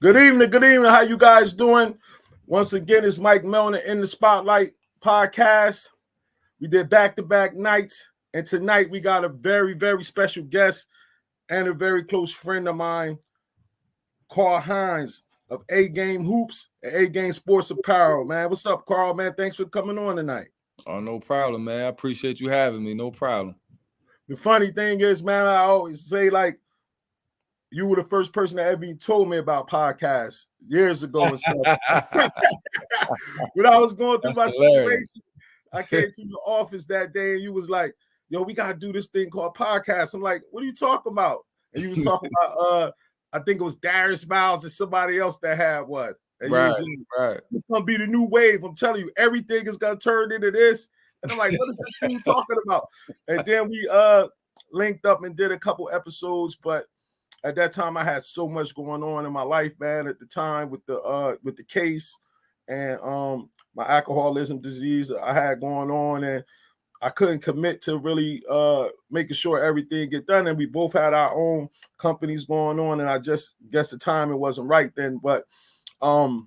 Good evening. Good evening. How you guys doing? Once again, it's Mike Melton in the Spotlight podcast. We did back-to-back nights, and tonight we got a very, very special guest and a very close friend of mine, Carl Hines of AGAME Hoops and AGAME Sports Apparel. Man, what's up, Carl? Man, thanks for coming on tonight. Oh, no problem, man. I appreciate you having me. No problem. The funny thing is, man, I always say, like, you were the first person that ever told me about podcasts years ago and stuff. When I was going through my situation, I came to your office that day and you was like, yo, we got to do this thing called podcast. I'm like, what are you talking about? And you was talking about, I think it was Darius Miles and somebody else that had what? And right. It's going to be the new wave. I'm telling you, everything is going to turn into this. And I'm like, what is this thing talking about? And then we linked up and did a couple episodes, but at that time, I had so much going on in my life, man. At the time, with the case and my alcoholism disease I had going on, and I couldn't commit to really making sure everything get done. And we both had our own companies going on, and I just guess the timing wasn't right then. But I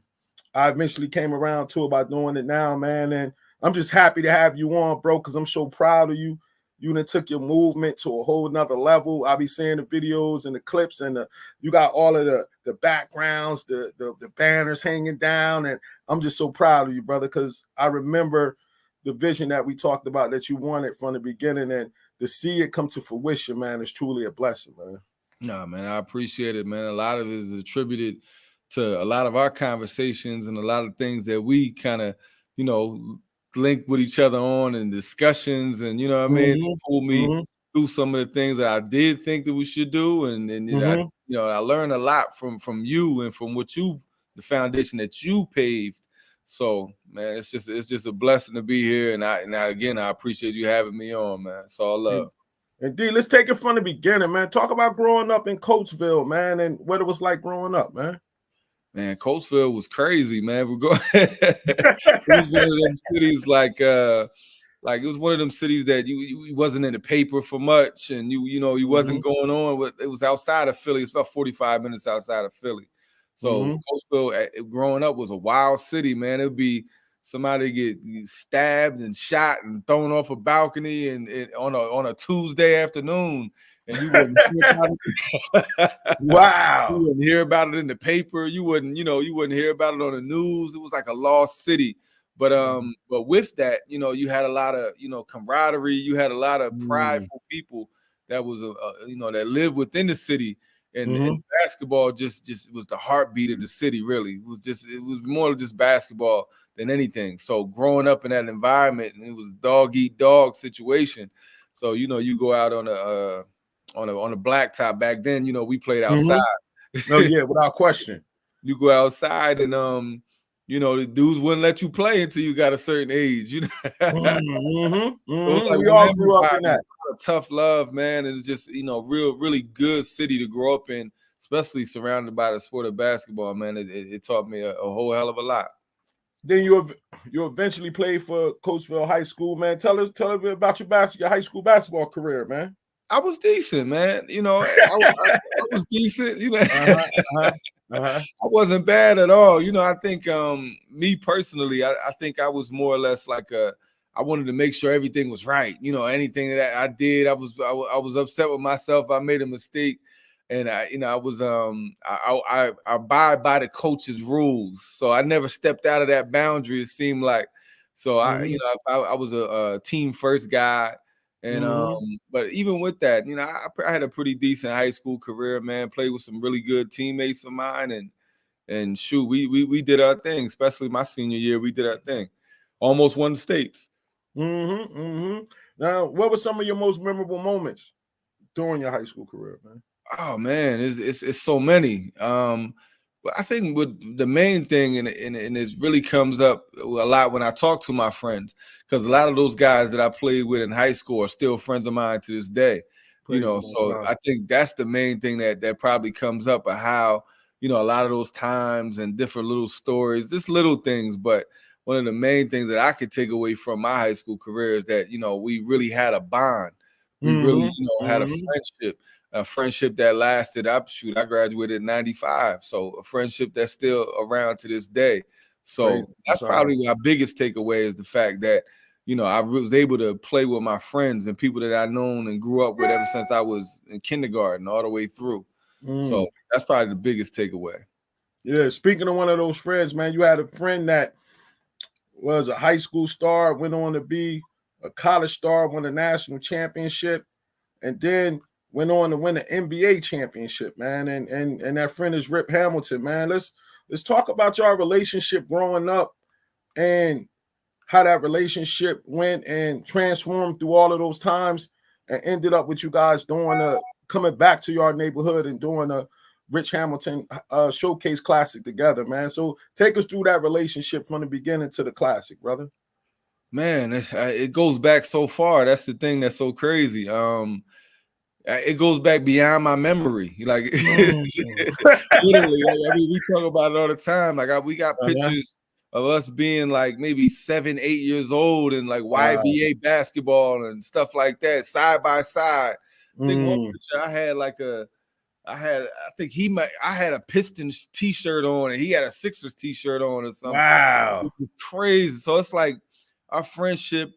eventually came around to about doing it now, man. And I'm just happy to have you on, bro, because I'm so proud of you. You done took your movement to a whole nother level. I'll be seeing the videos and the clips, and you got all of the backgrounds, the banners hanging down, and I'm just so proud of you, brother, because I remember the vision that we talked about that you wanted from the beginning, and to see it come to fruition, man, is truly a blessing, man. Nah, man, I appreciate it, man. A lot of it is attributed to a lot of our conversations and a lot of things that we kind of, link with each other on and discussions, and I mean, pull me through some of the things that I did think that we should do, and I learned a lot from you and from the foundation that you paved. So, man, it's just a blessing to be here, and I appreciate you having me on, man. It's all love. Indeed, let's take it from the beginning, man. Talk about growing up in Coatesville, man, and what it was like growing up, man. Man, Coatesville was crazy, man. It was one of them cities like it was one of them cities that you wasn't in the paper for much, and you wasn't going on. It was outside of Philly. It's about 45 minutes outside of Philly. So Coatesville, growing up, was a wild city, man. It'd be somebody get stabbed and shot and thrown off a balcony and on a Tuesday afternoon. And you wouldn't hear about it. Wow. You wouldn't hear about it in the paper. You wouldn't hear about it on the news. It was like a lost city. But with that, you had a lot of, camaraderie. You had a lot of prideful people that was, that lived within the city. And basketball just was the heartbeat of the city, really. It was more just basketball than anything. So growing up in that environment, and it was a dog-eat-dog situation. So, you go out on a blacktop. Back then, we played outside. Oh yeah, without question. You go outside, and the dudes wouldn't let you play until you got a certain age. We all grew up in that. Tough love, man. And it's just really good city to grow up in, especially surrounded by the sport of basketball, man. It taught me a whole hell of a lot. Then you eventually played for Coatesville High School, man. Tell us about your high school basketball career, man. I was decent, man. I was decent. I wasn't bad at all. I think me personally, I think I was more or less like I wanted to make sure everything was right. Anything that I did, I was upset with myself. I made a mistake, and I abide by the coach's rules. So I never stepped out of that boundary. It seemed like. So I was a team first guy. And but even with that, I had a pretty decent high school career, man. Played with some really good teammates of mine, and shoot, we did our thing. Especially my senior year, we did our thing. Almost won the states. Now, what were some of your most memorable moments during your high school career, man? Oh man, it's so many. But I think the main thing, and it really comes up a lot when I talk to my friends, because a lot of those guys that I played with in high school are still friends of mine to this day. So I think that's the main thing that probably comes up, of how, a lot of those times and different little stories, just little things. But one of the main things that I could take away from my high school career is that, we really had a bond. We really, had a friendship that lasted. I graduated in 95. So a friendship that's still around to this day. So that's probably my biggest takeaway is the fact that, I was able to play with my friends and people that I've known and grew up with ever since I was in kindergarten all the way through. So that's probably the biggest takeaway. Yeah, speaking of one of those friends, man, you had a friend that was a high school star, went on to be a college star, won a national championship, and then went on to win the NBA championship, man. And that friend is Rip Hamilton, man. Let's talk about your relationship growing up and how that relationship went and transformed through all of those times and ended up with you guys coming back to your neighborhood and doing a Rich Hamilton showcase classic together, man. So take us through that relationship from the beginning to the classic, brother. Man, it goes back so far. That's the thing that's so crazy. It goes back beyond my memory. Like literally, we talk about it all the time. Like we got pictures of us being like maybe 7, 8 years old and like YBA basketball and stuff like that, side by side. I think one picture I had I had a Pistons t-shirt on and he had a Sixers t-shirt on or something. Wow. It was crazy. So it's like our friendship,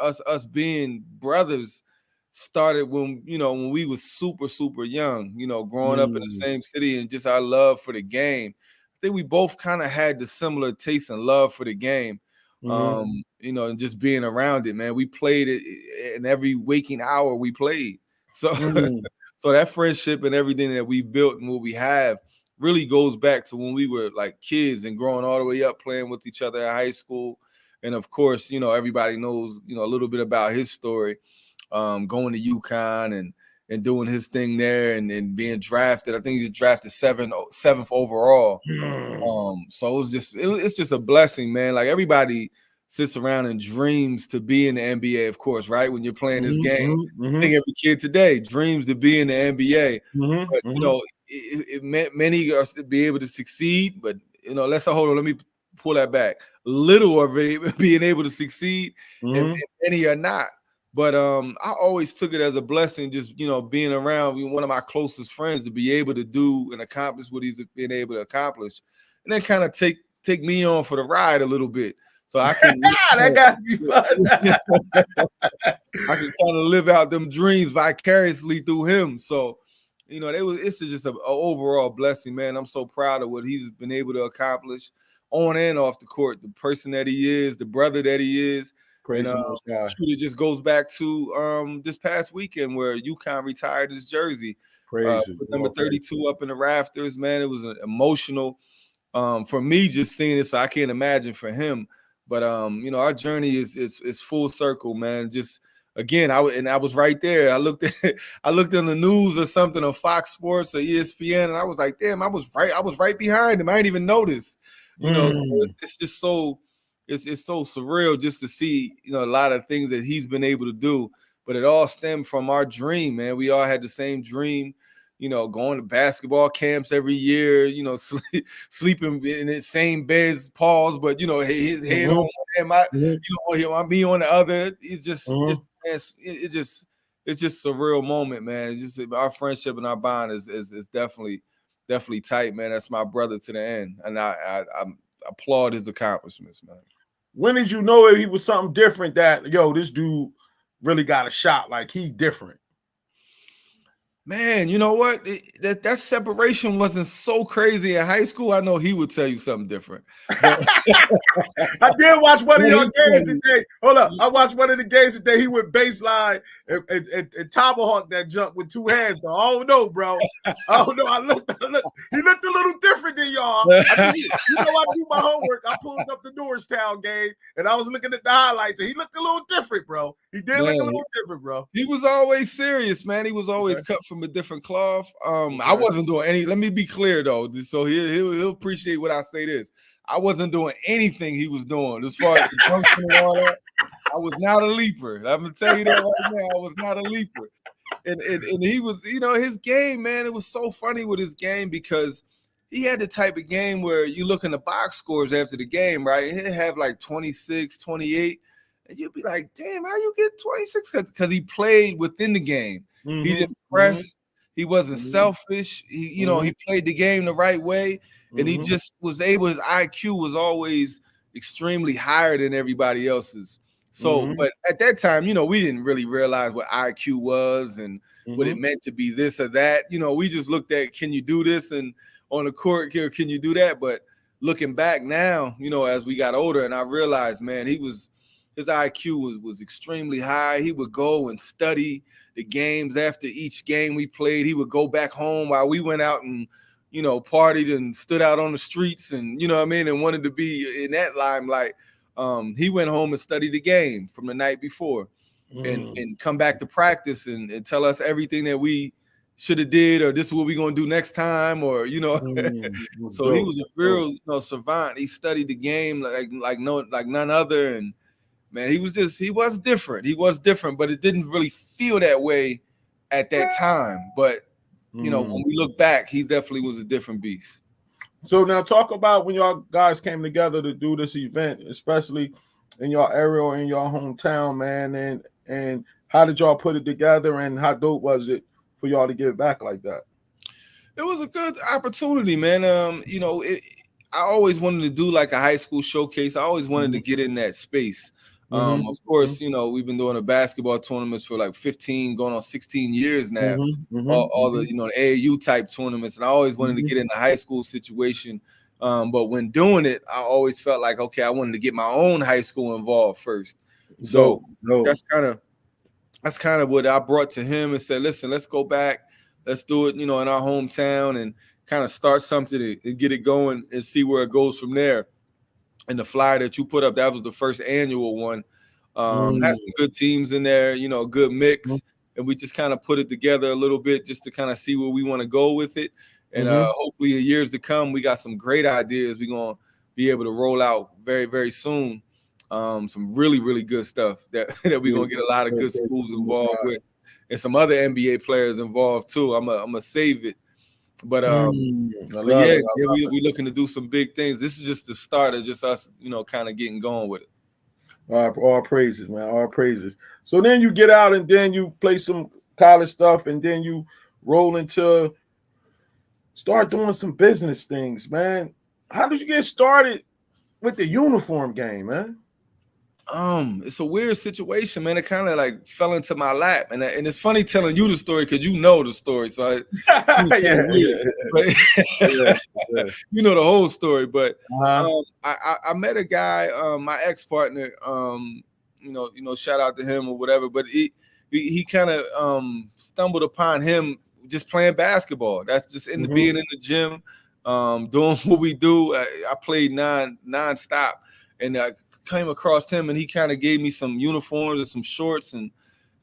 us being brothers started when we was super, super young, growing up in the same city and just our love for the game. I think we both kind of had the similar taste and love for the game. And just being around it, man. We played it in every waking hour we played. So so that friendship and everything that we built and what we have really goes back to when we were like kids and growing all the way up playing with each other in high school. And of course, everybody knows, a little bit about his story, going to UConn and doing his thing there and being drafted. I think he was drafted seventh overall. So it's just a blessing, man. Like everybody sits around and dreams to be in the NBA, of course, right? When you're playing this game, I think every kid today dreams to be in the NBA. But it meant many are to be able to succeed. But hold on, let me pull that back. Little are being able to succeed, and many are not. But I always took it as a blessing, just being around one of my closest friends to be able to do and accomplish what he's been able to accomplish, and then kind of take me on for the ride a little bit, so I can that gotta be fun. I can kind of live out them dreams vicariously through him. So, it's just an overall blessing, man. I'm so proud of what he's been able to accomplish on and off the court, the person that he is, the brother that he is. Crazy. It just goes back to this past weekend where UConn retired his jersey. Crazy. Put number 32 up in the rafters, man. It was emotional for me just seeing it, so I can't imagine for him. But our journey is full circle, man. Just again, I was right there. I looked on the news or something on Fox Sports or ESPN, and I was like, damn, I was right behind him. I didn't even notice. So it's just so it's so surreal just to see, a lot of things that he's been able to do. But it all stemmed from our dream, man. We all had the same dream, going to basketball camps every year, sleeping in the same beds, pause, but his head on one hand, me on the other. It's just it's just a real moment, man. It's just our friendship and our bond is definitely tight, man. That's my brother to the end, and I applaud his accomplishments, man. When did you know he was something different? That this dude really got a shot. Like he different. Man, you know what? That separation wasn't so crazy in high school. I know he would tell you something different. But I did watch one of your games today. Hold up. I watched one of the games today. He went baseline and tomahawk that jump with two hands, though. I don't know, bro. I don't know. He looked a little different than y'all. I do my homework. I pulled up the Norristown game, and I was looking at the highlights, and he looked a little different, bro. He did look a little different, bro. He was always serious, man. He was always cut from a different cloth. I wasn't doing any. Let me be clear though, so he'll appreciate what I say. This I wasn't doing anything he was doing as far as the function and all that. I was not a leaper. I'm gonna tell you that right now. I was not a leaper, and he was. His game, man. It was so funny with his game because he had the type of game where you look in the box scores after the game, right? He'd have like 26, 28. And you'd be like, damn, how you get 26? Because he played within the game. He didn't press. He wasn't selfish. He, he played the game the right way. And he just was able, his IQ was always extremely higher than everybody else's. So, but at that time, we didn't really realize what IQ was and what it meant to be this or that. We just looked at, can you do this? And on the court, can you do that? But looking back now, as we got older, and I realized, man, his IQ was extremely high. He would go and study the games after each game we played. He would go back home while we went out and, partied and stood out on the streets and, and wanted to be in that limelight. He went home and studied the game from the night before and come back to practice and tell us everything that we should have did, or this is what we're going to do next time, or, so he was a real, savant. He studied the game like none other. And man, he was different. He was different, but it didn't really feel that way at that time. But, when we look back, he definitely was a different beast. So now talk about when y'all guys came together to do this event, especially in your area or in your hometown, man, and how did y'all put it together, and how dope was it for y'all to give back like that? It was a good opportunity, man. I always wanted to do like a high school showcase. I always wanted to get in that space. Of course, we've been doing a basketball tournaments for like 15, going on 16 years now. All the, the AAU type tournaments. And I always wanted to get in the high school situation. But when doing it, I always felt like, okay, I wanted to get my own high school involved first. So that's kind of what I brought to him and said, listen, let's go back. Let's do it, in our hometown and kind of start something and get it going and see where it goes from there. And the flyer that you put up, that was the first annual one. Had some good teams in there, good mix. And we just kind of put it together a little bit just to kind of see where we want to go with it. And hopefully in years to come, we got some great ideas we're going to be able to roll out very, very soon. Some really, really good stuff that we're going to get a lot of good schools involved with. And some other NBA players involved too. I'm gonna save it. But we're looking to do some big things. This is just the start of just us, kind of getting going with it. All praises, man. All praises. So then you get out and then you play some college stuff and then you roll into start doing some business things, man. How did you get started with the uniform game, man? It's a weird situation, man. It kind of like fell into my lap, and it's funny telling you the story because you know the story. So But, you know the whole story. But I met a guy, my ex-partner. Shout out to him or whatever. But he kind of stumbled upon him just playing basketball. That's just being in the gym, doing what we do. I played nonstop. And I came across him, and he kind of gave me some uniforms and some shorts, and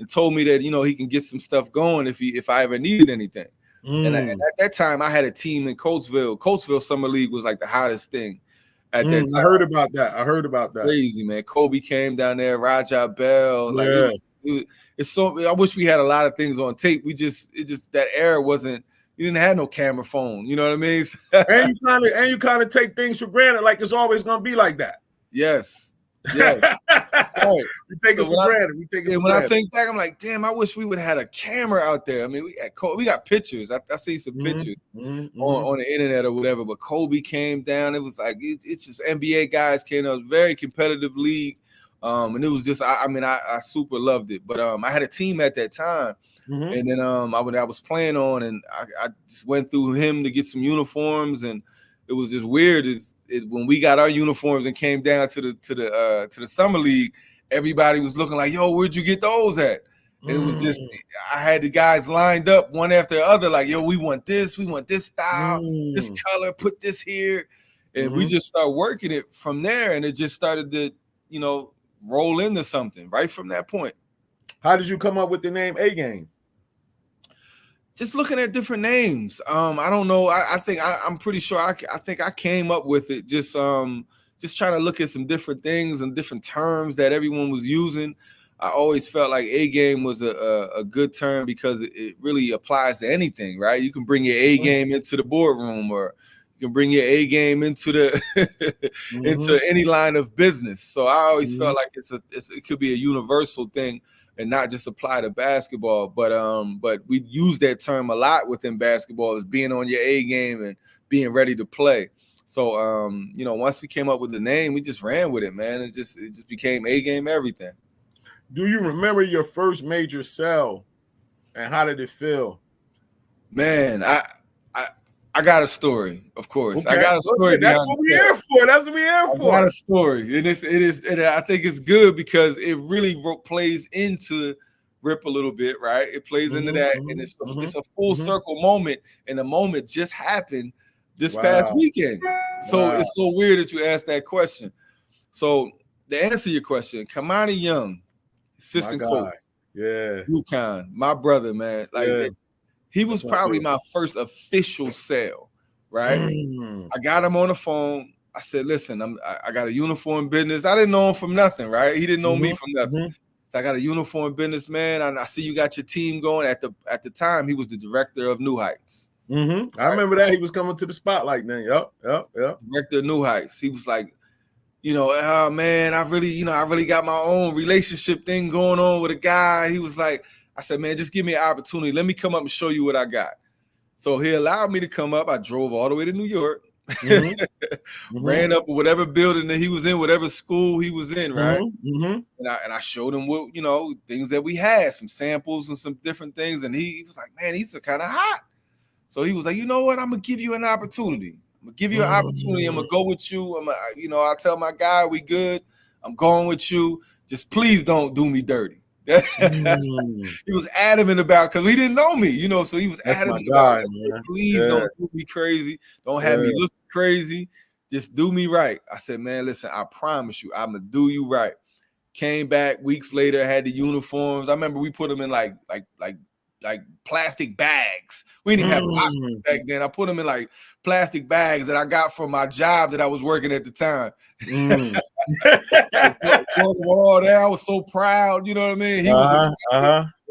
told me that he can get some stuff going if I ever needed anything. And at that time, I had a team in Coatesville. Coatesville Summer League was like the hottest thing at that time. I heard about that. Crazy, man. Kobe came down there, Raja Bell. Like it's so. I wish we had a lot of things on tape. It just that era wasn't. You didn't have no camera phone. You know what I mean? and you kind of take things for granted, like it's always gonna be like that. Yes. Right. We take it for granted. When I think back, I'm like, damn, I wish we would have had a camera out there. I mean, we got pictures. I see some pictures on the internet or whatever. But Kobe came down. It was like it's just NBA guys came. It was a very competitive league, and it was just I super loved it. But I had a team at that time, and then I was playing on, and I just went through him to get some uniforms, and it was just weird. When we got our uniforms and came down to the summer league, everybody was looking like, "Yo, where'd you get those at?" And it was just, I had the guys lined up one after the other, like, "Yo, we want this style, this color, put this here," and we just started working it from there, and it just started to, roll into something right from that point. How did you come up with the name AGAME? Just looking at different names. I don't know. I think I'm pretty sure. I think I came up with it. Just trying to look at some different things and different terms that everyone was using. I always felt like A game was a good term because it really applies to anything, right? You can bring your A game into the boardroom, or You can bring your A game into the into any line of business. So I always felt like it could be a universal thing and not just apply to basketball. But we use that term a lot within basketball as being on your A game and being ready to play. So once we came up with the name, we just ran with it, man. It just became A game everything. Do you remember your first major sell, and how did it feel? Man, I got a story, of course. Okay. I got a story. That's what we're here for. That's what we're here for. I got a story, and I think it's good because it really plays into Rip a little bit, right? It plays into that, and it's a full circle moment, and the moment just happened this past weekend. So it's so weird that you asked that question. So to answer your question, Kamani Young, assistant coach, UConn, my brother, man, he was probably my first official sale, right? I got him on the phone. I said, listen, I got a uniform business. I didn't know him from nothing, right? He didn't know me from nothing. So I got a uniform business, man. And I see you got your team going. At the time, he was the director of New Heights. Right? I remember that. He was coming to the spotlight then. Yep. Director of New Heights. He was like, oh man, I really got my own relationship thing going on with a guy. He was like, I said, man, just give me an opportunity. Let me come up and show you what I got. So he allowed me to come up. I drove all the way to New York, ran up whatever building that he was in, whatever school he was in, right? And I showed him what, things that we had, some samples and some different things. And he was like, man, these are kind of hot. So he was like, you know what? I'm going to give you an opportunity. I'm going to give you an opportunity. I'm going to go with you. I'll tell my guy we good. I'm going with you. Just please don't do me dirty. He was adamant about, because he didn't know me, so he was adamant about it. Please don't do me crazy. Don't have me look crazy. Just do me right. I said, man, listen, I promise you, I'm gonna do you right. Came back weeks later, had the uniforms. I remember we put them in like plastic bags. We didn't even have boxes back then. I put them in like plastic bags that I got from my job that I was working at the time. All there, I was so proud. You know what I mean? He was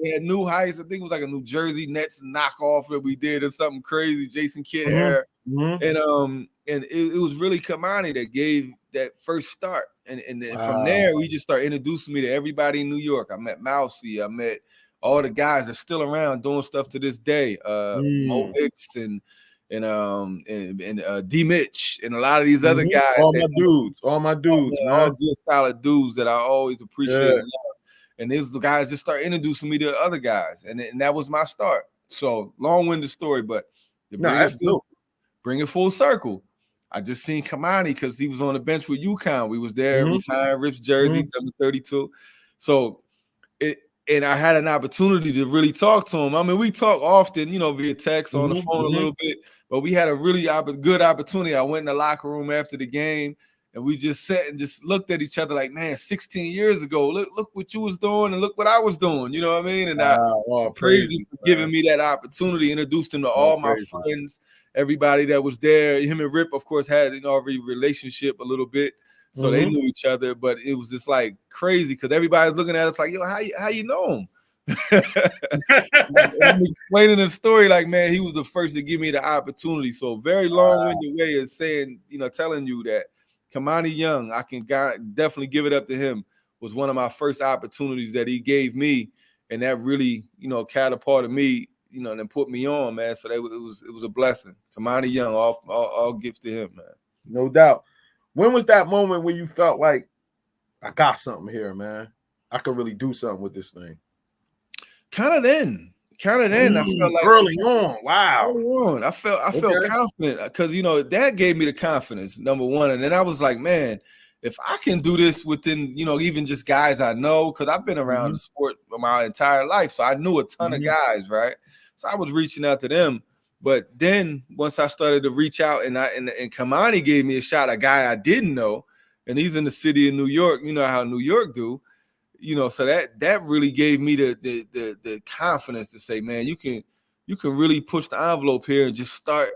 He had New Heights. I think it was like a New Jersey Nets knockoff that we did or something crazy. Jason Kidd era. And it was really Kamani that gave that first start. And then from there, we just started introducing me to everybody in New York. I met Mousy. I met all the guys that are still around doing stuff to this day. Mo Hicks and D Mitch and a lot of these other guys. All my dudes, man. All good solid dudes that I always appreciate. And these guys just start introducing me to other guys. And that was my start. So long-winded story, but bring it full circle. I just seen Kamani because he was on the bench with UConn. We was there every time, Rip's jersey, number 32. So and I had an opportunity to really talk to him. I mean, we talk often, via text, on the phone a little bit, but we had a really good opportunity. I went in the locker room after the game, and we just sat and just looked at each other like, man, 16 years ago, look what you was doing and look what I was doing. You know what I mean? And I praised him for giving me that opportunity, introduced him to all my friends, everybody that was there. Him and Rip, of course, had already relationship a little bit. So they knew each other, but it was just like crazy because everybody's looking at us like, yo, how you know him? I'm explaining the story like, man, he was the first to give me the opportunity. So very long-winded way of saying, telling you that Kamani Young, I can definitely give it up to him, was one of my first opportunities that he gave me, and that really, catapulted me, and put me on, man. So it was a blessing. Kamani Young, all gifts to him, man. No doubt. When was that moment when you felt like, I got something here, man? I could really do something with this thing. Kind of then. I felt like early on. Wow. Early on. I felt confident because that gave me the confidence, number one. And then I was like, man, if I can do this within, even just guys I know, because I've been around the sport my entire life. So I knew a ton of guys, right? So I was reaching out to them. But then once I started to reach out and Kamani gave me a shot, a guy I didn't know, and he's in the city of New York, you know how New York do, so that really gave me the confidence to say, man, you can really push the envelope here and just start,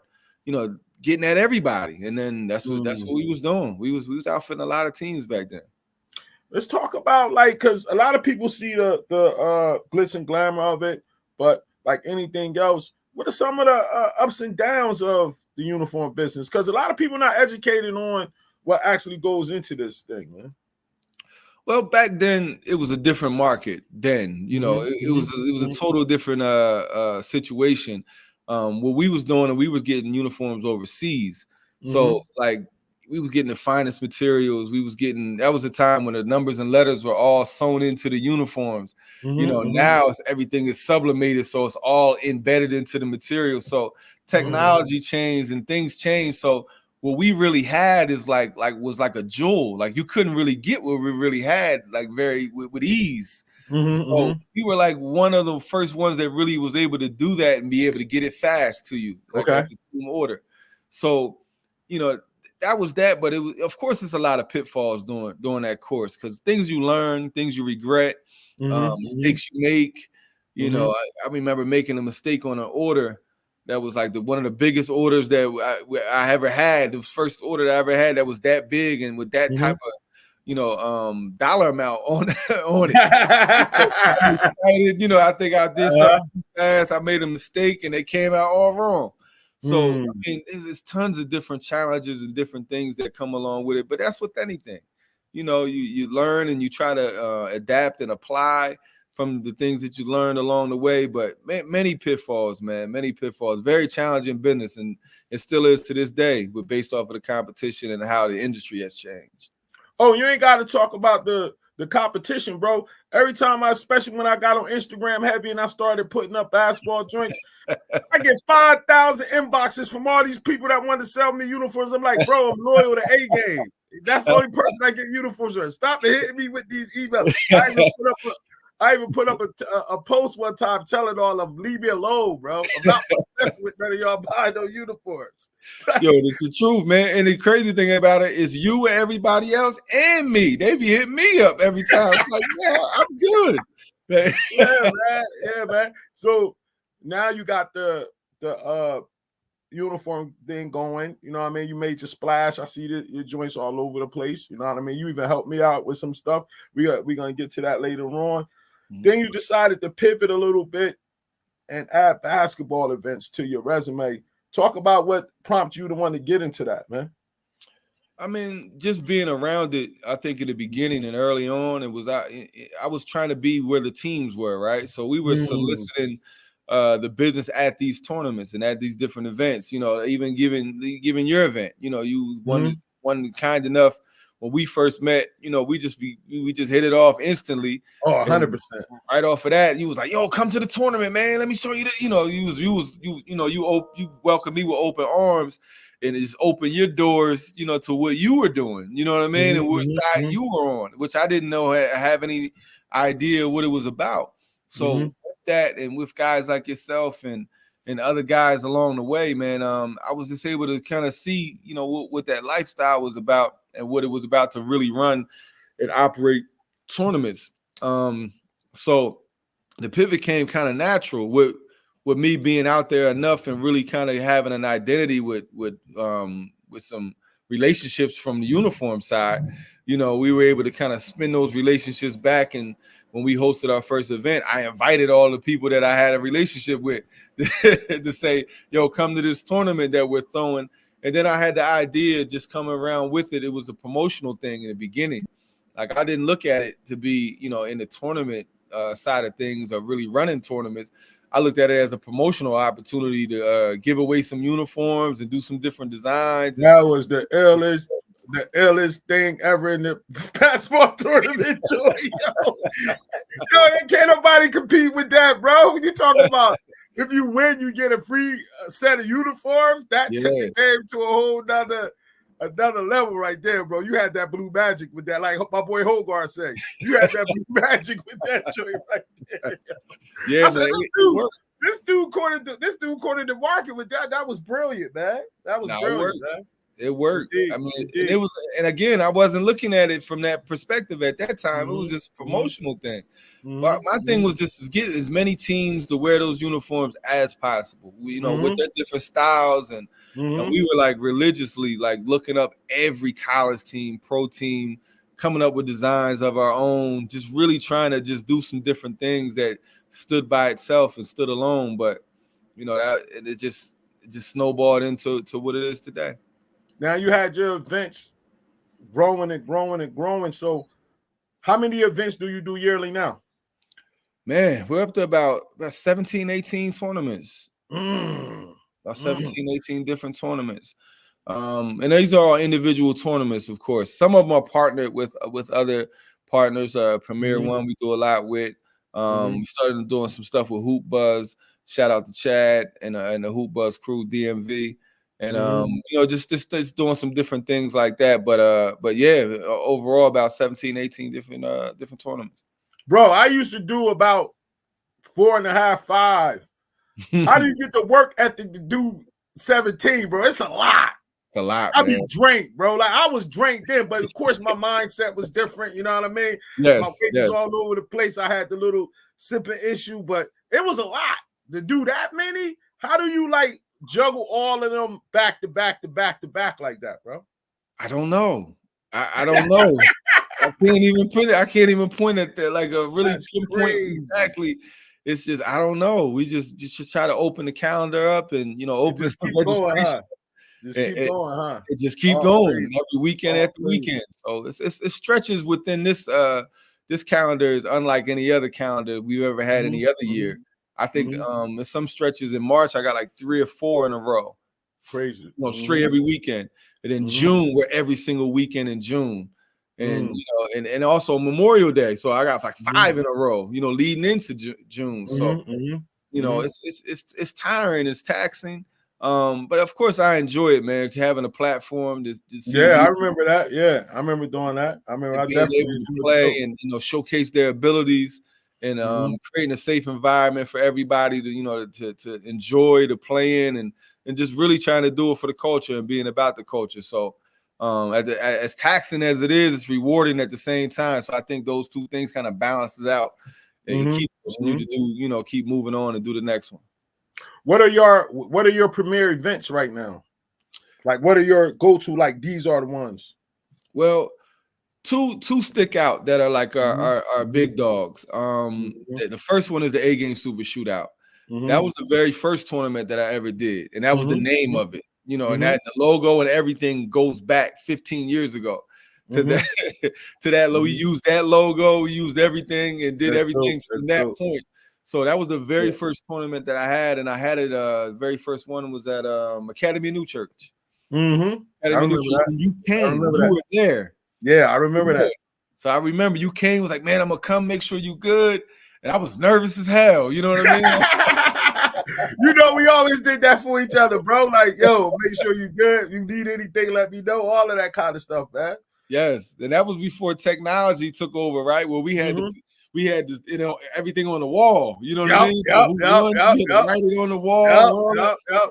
getting at everybody. And then that's what we was doing. We was outfitting a lot of teams back then. Let's talk about because a lot of people see the glitz and glamour of it, but like anything else, what are some of the ups and downs of the uniform business? Because a lot of people not educated on what actually goes into this thing, man. Well, back then it was a different market. Then, you know, it was a total different situation. What we was doing, and we was getting uniforms overseas. So like we was getting the finest materials. We was getting, that was a time when the numbers and letters were all sewn into the uniforms. You know, now everything is sublimated, so it's all embedded into the material. So technology changed and things changed. So what we really had is was like a jewel. Like you couldn't really get what we really had like with ease. So we were like one of the first ones that really was able to do that and be able to get it fast to you, like as a team order. So, you know, that was that. But it was, of course, it's a lot of pitfalls during that course, because things you learn, things you regret, mistakes you make. You know, I remember making a mistake on an order that was like one of the biggest orders that I ever had. The first order that I ever had that was that big and with that type of, you know, dollar amount on it. You know, I think I did something too fast. I made a mistake and they came out all wrong. So I mean, there's tons of different challenges and different things that come along with it. But that's with anything. You know, you learn and you try to adapt and apply from the things that you learned along the way. But many pitfalls, man, many pitfalls. Very challenging business, and it still is to this day, but based off of the competition and how the industry has changed. Oh, you ain't got to talk about the competition, bro. Every time especially when I got on Instagram heavy and I started putting up basketball joints, I get 5,000 inboxes from all these people that want to sell me uniforms. I'm like, bro, I'm loyal to AGAME. That's the only person I get uniforms from. Stop hitting me with these emails. I even put up a post one time telling all of them, leave me alone, bro. I'm not messing with none of y'all buying no uniforms. Yo, it's the truth, man. And the crazy thing about it is you and everybody else and me. They be hitting me up every time. I'm like, yeah, I'm good. Yeah, man. Yeah, man. So now you got the uniform thing going. You know what I mean? You made your splash. I see your joints all over the place. You know what I mean? You even helped me out with some stuff. We're going to get to that later on. Then you decided to pivot a little bit and add basketball events to your resume. Talk about what prompted you to want to get into that, man. I mean, just being around it, I think in the beginning and early on, I was trying to be where the teams were, right? So we were soliciting the business at these tournaments and at these different events, you know, even giving your event, you know, you one kind enough. When we first met, you know, we just hit it off instantly. Oh, 100%. Right off of that, you was like, "Yo, come to the tournament, man. Let me show you that." You know, you welcome me with open arms, and just open your doors, you know, to what you were doing. You know what I mean? And which side you were on, which I didn't know have any idea what it was about. So with that, and with guys like yourself and other guys along the way, man, I was just able to kind of see, you know, what that lifestyle was about and what it was about to really run and operate tournaments. So the pivot came kind of natural with me being out there enough and really kind of having an identity with some relationships from the uniform side. You know, we were able to kind of spin those relationships back. And when we hosted our first event, I invited all the people that I had a relationship with to say, yo, come to this tournament that we're throwing. And then I had the idea just coming around with it. It was a promotional thing in the beginning. Like I didn't look at it to be, you know, in the tournament side of things or really running tournaments. I looked at it as a promotional opportunity to give away some uniforms and do some different designs. That was the illest thing ever in the basketball tournament. Yo, can't nobody compete with that, bro. What you talking about? If you win, you get a free set of uniforms. That took the game to a whole another level right there, bro. You had that blue magic with that, like my boy Hogarth said. You had that blue magic with that joint right there. Yeah, said, this dude cornered the market with that. That was brilliant, man. That was brilliant, man. It worked. I mean, and again, I wasn't looking at it from that perspective at that time. It was just a promotional thing. But my thing was just to get as many teams to wear those uniforms as possible. You know, with their different styles, and we were like religiously like looking up every college team, pro team, coming up with designs of our own, just really trying to just do some different things that stood by itself and stood alone. But you know, that it just just snowballed into what it is today. Now you had your events growing and growing and growing. So how many events do you do yearly now? Man, we're up to about 17, 18 tournaments. About 17, 18 different tournaments. And these are all individual tournaments, of course. Some of them are partnered with other partners. Premier One we do a lot with. We started doing some stuff with Hoop Buzz. Shout out to Chad and the Hoop Buzz crew, DMV. And you know, just doing some different things like that. But yeah, overall about 17, 18 different tournaments. Bro, I used to do about 4.5, 5. How do you get the work ethic to do 17, bro? It's a lot. It's a lot, I man. be drained, bro. Like I was drained then, but of course my mindset was different. You know what I mean? Yes, my weight was all over the place. I had the little sipping issue, but it was a lot to do that many. How do you like juggle all of them back to back to back to back like that, bro? I don't know. I don't know. I can't even point at that like a really pinpoint exactly. It's just I don't know. We just try to open the calendar up and open some registration. Just keep going, huh? It just keep going every weekend after weekend. So it stretches within this this calendar is unlike any other calendar we've ever had any other year. I think there's some stretches in March I got like 3 or 4 in a row. Crazy. Straight every weekend. And then June, we're every single weekend in June. And and also Memorial Day. So I got like 5 in a row, leading into June. So it's tiring, it's taxing. But of course I enjoy it, man. Having a platform to see I remember that. Yeah, I remember doing that. I remember I definitely able to play and showcase their abilities and creating a safe environment for everybody to to enjoy the playing and just really trying to do it for the culture and being about the culture. So as taxing as it is, it's rewarding at the same time. So I think those two things kind of balances out and keep pushing you to do, keep moving on and do the next one. What are your premier events right now? Like, what are your go-to? Like, these are the ones. Well, two stick out that are like our big dogs. The first one is the AGAME Super Shootout. That was the very first tournament that I ever did, and that was the name of it. And that the logo and everything goes back 15 years ago to that. We used that logo, we used everything, and did everything from that point. So that was the very first tournament that I had, and I had it. Very first one was at Academy New Church. I remember that. You came, you were there. Yeah, I remember that. So I remember you came. Was like, man, I'm gonna come, make sure you good. And I was nervous as hell. You know what I mean? We always did that for each other, bro. Like, yo, make sure you good. If you need anything, let me know. All of that kind of stuff, man. Yes, and that was before technology took over, right? Well, we had everything on the wall. You know what I mean? Write it on the wall.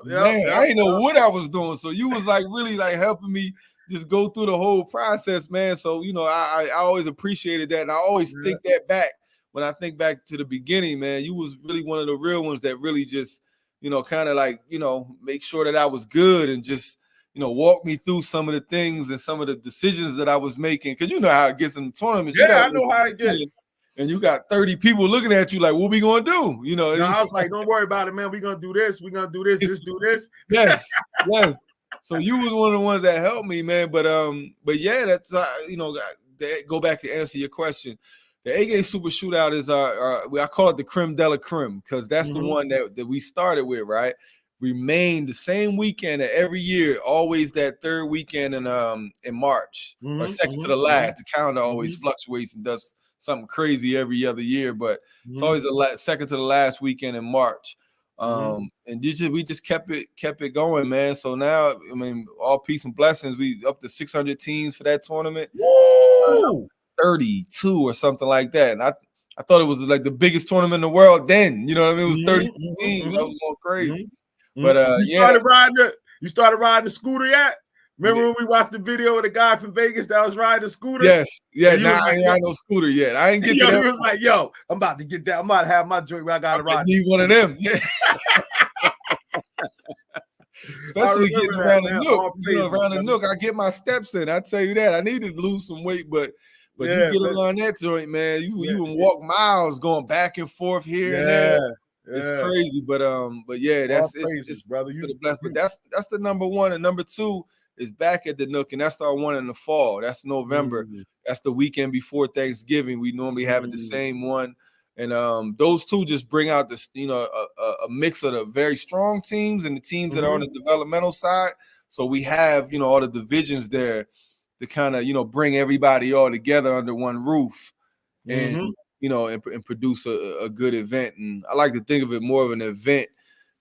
Man, I didn't know what I was doing. So you was like really like helping me just go through the whole process, man. So I always appreciated that, and I always think that back. When I think back to the beginning, man, you was really one of the real ones that really just, kind of like, make sure that I was good and just, walk me through some of the things and some of the decisions that I was making. Cause you know how it gets in the tournaments. Yeah, I know how it gets. And you got 30 people looking at you like, what we gonna do? I was like, don't worry about it, man. We're gonna do this. We're gonna do this. Just do this. Yes. So you was one of the ones that helped me, man. But yeah, that's go back to answer your question. The AGAME Super Shootout is I call it the creme de la creme because that's the one that we started with, right? Remained the same weekend every year, always that third weekend in March or second to the last. The calendar always fluctuates and does something crazy every other year, but it's always the second to the last weekend in March. And we just kept it going, man. So now, I mean, all peace and blessings. We up to 600 teams for that tournament. Woo! 32 or something like that. And I thought it was like the biggest tournament in the world then. You know what I mean? It was 32 teams. That was going crazy. But you started riding the scooter yet? Remember when we watched the video of the guy from Vegas that was riding the scooter? Yes. Yeah. Nah, I ain't got no scooter yet. I ain't get to that. He was like, yo, I'm about to get that. I'm about to have my joint where I got to ride. Need one of them. Yeah. Especially getting around the nook. Around the nook, I get my steps in. I tell you that. I need to lose some weight, but you get around that joint, man. You can walk miles going back and forth here and there. It's crazy, but yeah, All it's praises, brother. for the blessed. But that's the number one, and number two is back at the Nook, and that's our one in the fall. That's November. That's the weekend before Thanksgiving. We normally have it the same one, and those two just bring out this, a mix of the very strong teams and the teams that are on the developmental side. So we have, all the divisions there to kind of, bring everybody all together under one roof, and and produce a good event. And I like to think of it more of an event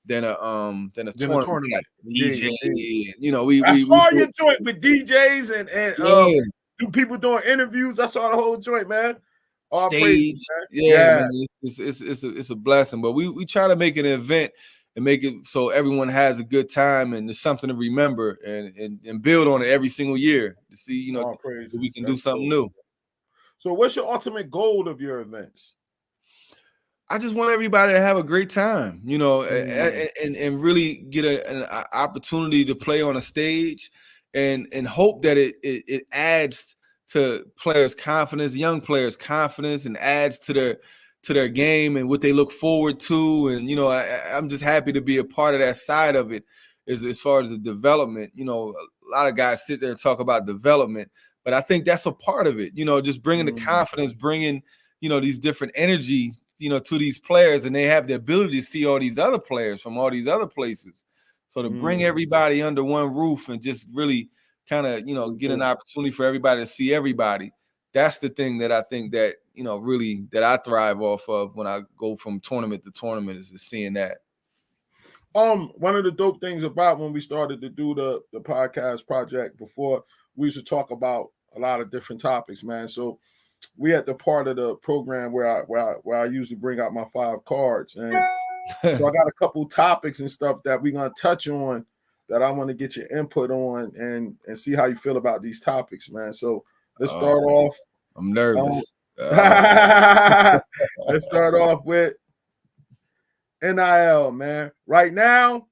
than a tournament. Like DJ, I saw your joint with DJs and two people doing interviews. I saw the whole joint, man. All stage, praises, man. Man. It's a blessing. But we try to make an event and make it so everyone has a good time and there's something to remember and build on it every single year to see, we can do something new. So what's your ultimate goal of your events? I just want everybody to have a great time, and really get an opportunity to play on a stage and hope that it adds to players' confidence, young players' confidence, and adds to their game and what they look forward to. And, I'm just happy to be a part of that side of it as far as the development. A lot of guys sit there and talk about development, but I think that's a part of it, just bringing the confidence, bringing, these different energy, to these players, and they have the ability to see all these other players from all these other places. So to bring everybody under one roof and just really kind of, get an opportunity for everybody to see everybody. That's the thing that I think that, really that I thrive off of when I go from tournament to tournament is seeing that. One of the dope things about when we started to do the podcast project before, we used to talk about a lot of different topics, man. So we at the part of the program where I usually bring out my 5 cards, and so I got a couple topics and stuff that we're gonna touch on that I want to get your input on and see how you feel about these topics, man. So let's start off. I'm nervous. Let's start off with NIL, man. Right now,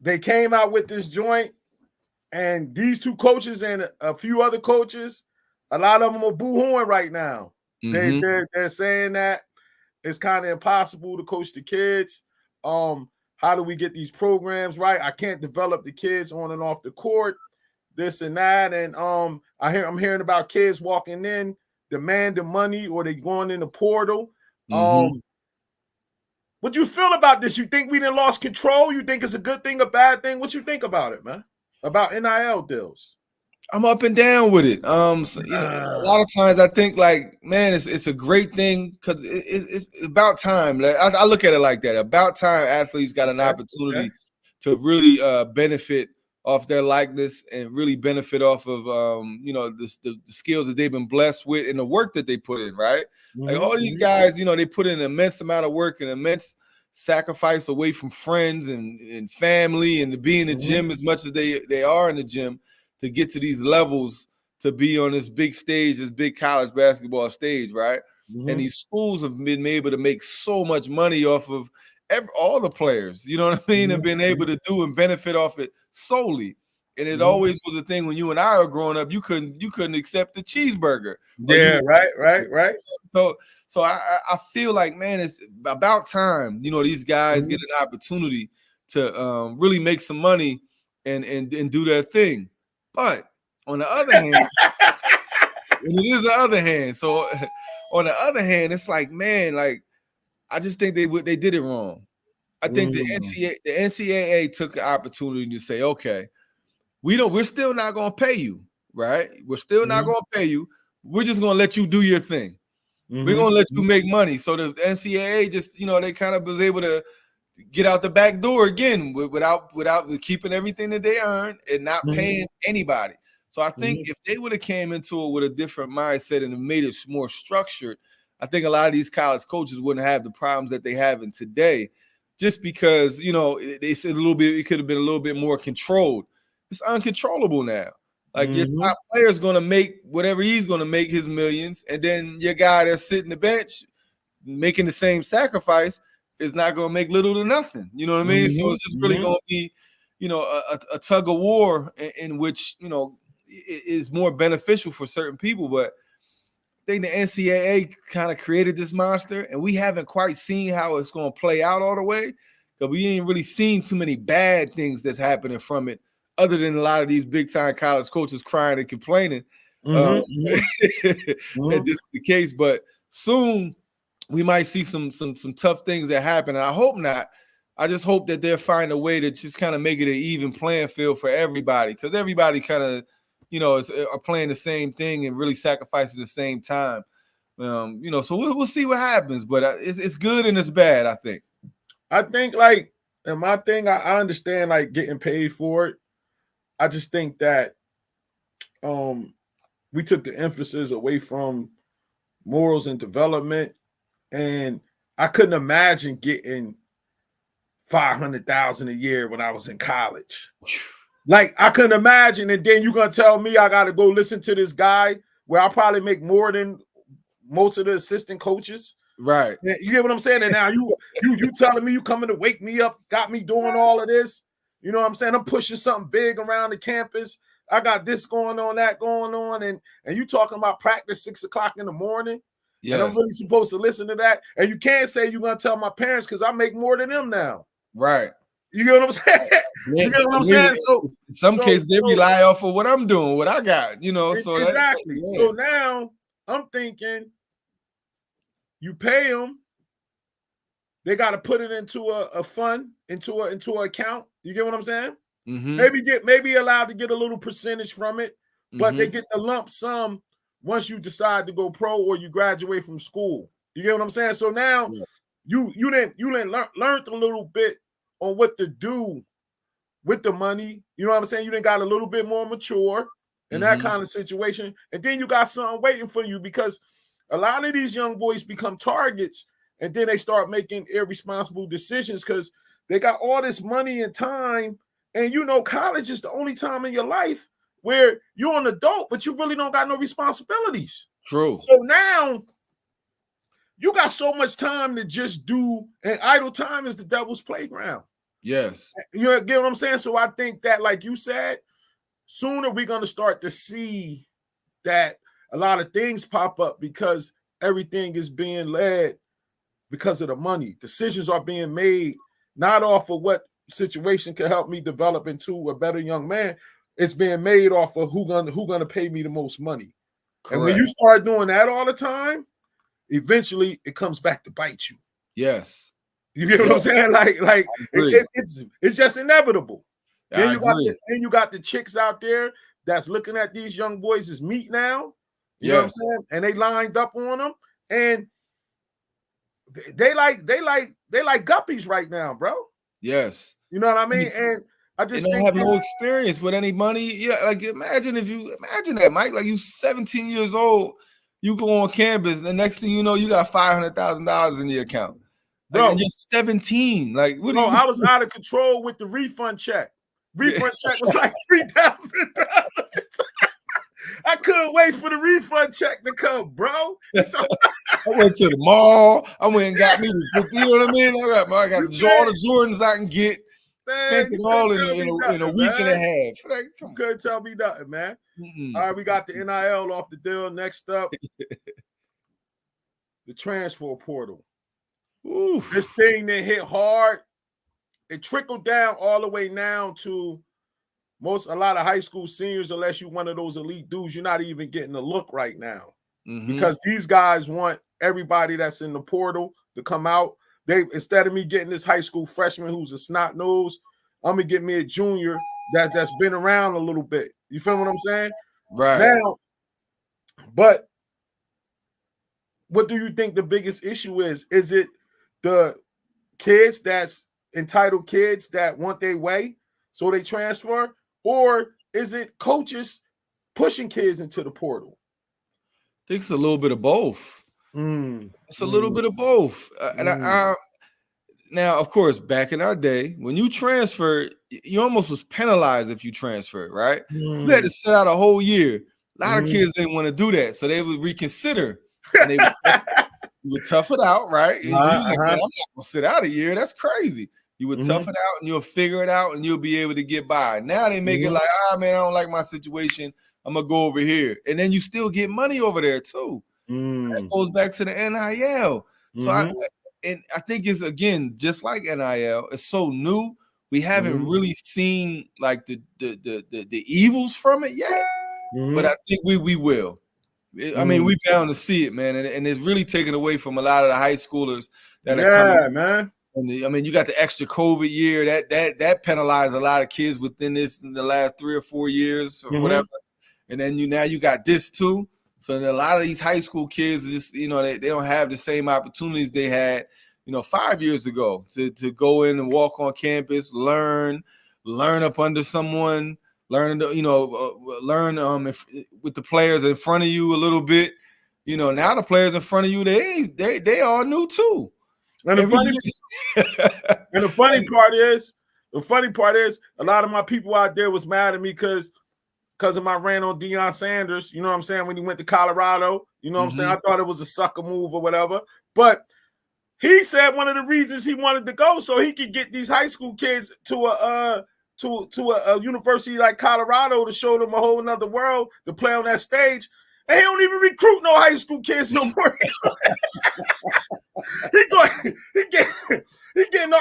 they came out with this joint, and these 2 coaches and a few other coaches, a lot of them are boo-hooing right now. They're saying that it's kind of impossible to coach the kids. How do we get these programs right? I can't develop the kids on and off the court, this and that. And I'm hearing about kids walking in, demanding money, or they going in the portal. What you feel about this? You think we done lost control? You think it's a good thing, a bad thing? What you think about it, man? About NIL deals? I'm up and down with it. So, a lot of times I think like, man, it's a great thing because it's about time. Like, I look at it like that. About time athletes got an opportunity to really benefit off their likeness and really benefit off of the skills that they've been blessed with and the work that they put in, right? Like all these guys, they put in an immense amount of work and immense sacrifice away from friends and family and to be in the gym as much as they are in the gym to get to these levels, to be on this big stage, this big college basketball stage, right? And these schools have been able to make so much money off of all the players, you know what I mean? And been able to do and benefit off it solely. And it always was a thing when you and I were growing up, you couldn't accept the cheeseburger. Yeah, right. So I feel like, man, it's about time, these guys get an opportunity to really make some money and do their thing. But on the other hand, and it is the other hand. So on the other hand, it's like, man, like I just think they did it wrong. I think the NCAA took the opportunity to say, okay, we're still not gonna pay you, right? We're still not gonna pay you. We're just gonna let you do your thing. We're gonna let you make money. So the NCAA just, they kind of was able to get out the back door again without keeping everything that they earned and not paying anybody. So I think if they would have came into it with a different mindset and made it more structured, I think a lot of these college coaches wouldn't have the problems that they have in today, just because, they said it could have been a little bit more controlled. It's uncontrollable now. Like your top player is going to make whatever he's going to make his millions. And then your guy that's sitting the bench making the same sacrifice is not going to make little to nothing. You know what I mean? So it's just really going to be, a tug of war in which, is more beneficial for certain people. But think the NCAA kind of created this monster, and we haven't quite seen how it's going to play out all the way, because we ain't really seen too many bad things that's happening from it, other than a lot of these big-time college coaches crying and complaining that this is the case. But soon we might see some tough things that happen, and I hope not. I just hope that they'll find a way to just kind of make it an even playing field for everybody, because everybody kind of, are playing the same thing and really sacrificing at the same time. So we'll see what happens, but it's good and it's bad, I think. I think, like, and my thing, I understand, like, getting paid for it. I just think that we took the emphasis away from morals and development, and I couldn't imagine getting $500,000 a year when I was in college. Like, I couldn't imagine, and then you're gonna tell me I got to go listen to this guy where I'll probably make more than most of the assistant coaches. Right. You get what I'm saying? And now you telling me you coming to wake me up, got me doing all of this. You know what I'm saying? I'm pushing something big around the campus. I got this going on, that going on, and you talking about practice 6 o'clock in the morning. Yes. And I'm really supposed to listen to that. And you can't say you're gonna tell my parents because I make more than them now. Right. You get what I'm saying? You get what I'm saying? So in some cases they rely off of what I'm doing, what I got, So exactly. So now I'm thinking, you pay them, they got to put it into a fund, into an account. You get what I'm saying? Maybe allowed to get a little percentage from it, but they get the lump sum once you decide to go pro or you graduate from school. You get what I'm saying? So now you didn't learn a little bit on what to do with the money. You know what I'm saying? You done got a little bit more mature in that kind of situation. And then you got something waiting for you, because a lot of these young boys become targets and then they start making irresponsible decisions because they got all this money and time. And college is the only time in your life where you're an adult, but you really don't got no responsibilities. True. So now you got so much time to just do, and idle time is the devil's playground. Yes. You get what I'm saying? So I think that, like you said, sooner we're going to start to see that a lot of things pop up because everything is being led because of the money. Decisions are being made not off of what situation can help me develop into a better young man. It's being made off of who gonna pay me the most money. Correct. And when you start doing that all the time, eventually it comes back to bite you. Yes. You get what I'm saying? Like it's just inevitable. Then you got the chicks out there that's looking at these young boys as meat now. You know what I'm saying? And they lined up on them, and they like guppies right now, bro. Yes. You know what I mean? And I just don't have no experience with any money. Yeah, like imagine that, Mike. Like, you 17 years old, you go on campus, and the next thing you know, you got $500,000 in your account. Bro, and you're 17. Like, what do you I was out of control with the refund check. Refund check was like $3,000. I couldn't wait for the refund check to come, bro. I went to the mall. I went and got me, you know what I mean? I got all the Jordans I can get. Man, spent it all in a week and a half. Like, you couldn't tell me nothing, man. All right, we got the NIL off the deal. Next up, the transfer portal. Oof. This thing that hit hard, it trickled down all the way now to a lot of high school seniors. Unless you're one of those elite dudes, you're not even getting a look right now because these guys want everybody that's in the portal to come out. They, instead of me getting this high school freshman who's a snot nose, I'm gonna get me a junior that's been around a little bit. You feel what I'm saying? Right now, but what do you think the biggest issue is? Is it the kids that's entitled kids that want their way, so they transfer, or is it coaches pushing kids into the portal? I think it's a little bit of both. It's a little bit of both. And now, of course, back in our day, when you transferred, you almost was penalized if you transferred, right? You had to sit out a whole year. A lot of kids didn't want to do that, so they would reconsider. And they would tough it out, right? And like, man, I'm not gonna sit out a year. That's crazy. You would tough it out, and you'll figure it out, and you'll be able to get by. Now they make it like, man, I don't like my situation. I'm gonna go over here, and then you still get money over there too. That goes back to the NIL. So I think it's, again, just like NIL, it's so new. We haven't really seen like the evils from it yet, but I think we will. I mean, we bound to see it, man, and it's really taken away from a lot of the high schoolers that are coming. Man. I mean, you got the extra COVID year that penalized a lot of kids within in the last 3 or 4 years or whatever, and then now you got this too. So a lot of these high school kids just, they don't have the same opportunities they had, 5 years ago to go in and walk on campus, learn up under someone, learn with the players in front of you a little bit. Now the players in front of you, they all new too. And the funny part is, a lot of my people out there was mad at me because of my rant on Deion Sanders. You know what I'm saying? When he went to Colorado, you know what I'm saying? I thought it was a sucker move or whatever. But he said one of the reasons he wanted to go so he could get these high school kids to a university like Colorado to show them a whole nother world to play on that stage. And he don't even recruit no high school kids no more. He getting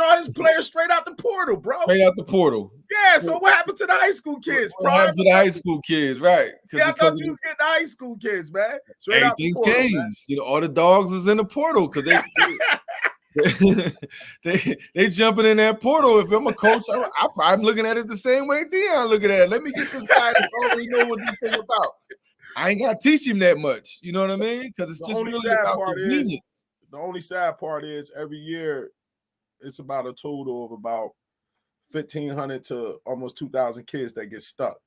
all his players straight out the portal, bro. Straight out the portal. Yeah. So what happened to the high school kids? What happened to the high school kids, right? Yeah, I thought you was getting the high school kids, man. Straight out the portal, changed. Man. All the dogs is in the portal because they jumping in that portal. If I'm a coach, I'm looking at it the same way Deion looking at it. Let me get this guy that already know what this thing about. I ain't got to teach him that much. You know what I mean? Because it's just really about convenience. The only sad part is every year it's about a total of about 1,500 to almost 2,000 kids that get stuck.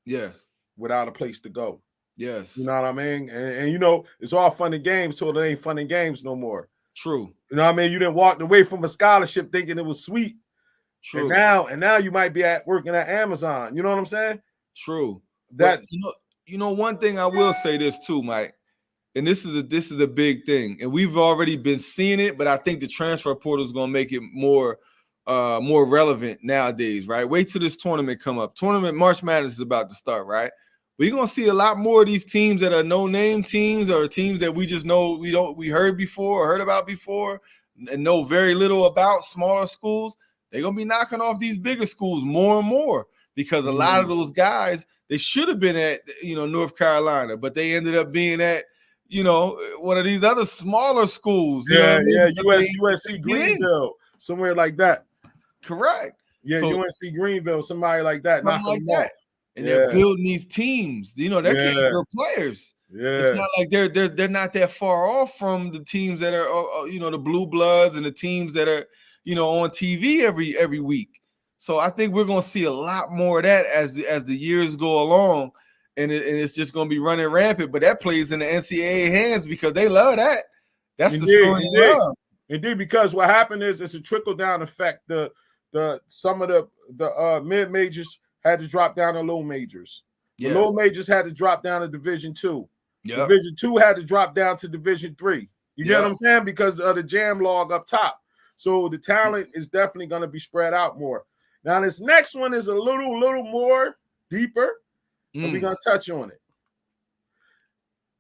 Yes. Without a place to go. Yes. You know what I mean? And it's all fun and games, so it ain't fun and games no more. True. You know what I mean? You didn't walk away from a scholarship thinking it was sweet. True. And now you might be working at Amazon. You know what I'm saying? True. That one thing I will say this too, Mike. And this is a big thing, and we've already been seeing it, but I think the transfer portal is going to make it more relevant nowadays, right? Wait till this tournament come up. March Madness is about to start, right? We're going to see a lot more of these teams that are no-name teams or teams that we just know we heard about before and know very little about, smaller schools. They're going to be knocking off these bigger schools more and more because a lot of those guys, they should have been at North Carolina, but they ended up being at one of these other smaller schools. USC Greenville, somewhere like that. Correct. Yeah, so, UNC Greenville, somebody like that. Something like that. And they're building these teams. They're getting good players. Yeah. It's not like they're not that far off from the teams that are the Blue Bloods and the teams that are on TV every week. So I think we're going to see a lot more of that as the years go along. And it's just going to be running rampant, but that plays in the NCAA hands because they love that. That's the story they love. Indeed, because what happened is it's a trickle down effect. Some of the mid majors had to drop down to low majors. The low majors had to drop down to Division II. Yep. Division II had to drop down to Division III. You get what I'm saying? Because of the jam log up top. So the talent is definitely going to be spread out more. Now this next one is a little more deeper. And we're going to touch on it.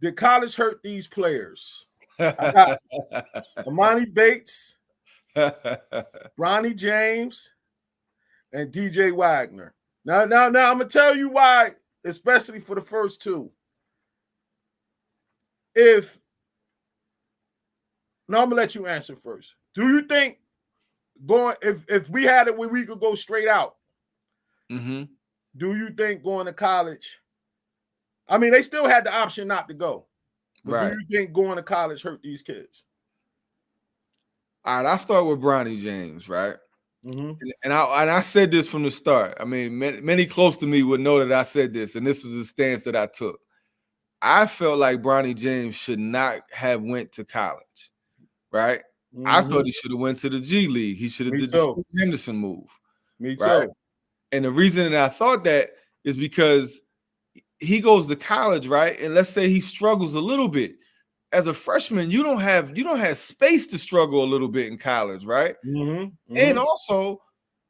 Did college hurt these players? I got Amani Bates, Bronny James, and DJ Wagner. Now, I'm going to tell you why, especially for the first two. I'm going to let you answer first. Do you think if we had it where we could go straight out, do you think going to college? I mean, they still had the option not to go. But do you think going to college hurt these kids? All right, I'll start with Bronny James, right? And I said this from the start. I mean, many close to me would know that I said this, and this was the stance that I took. I felt like Bronny James should not have went to college, right? I thought he should have went to the G League. He should have did the Scoot Henderson move. Me too. Right? And the reason that I thought that is because he goes to college, right? And let's say he struggles a little bit. As a freshman, you don't have space to struggle a little bit in college, right? And also,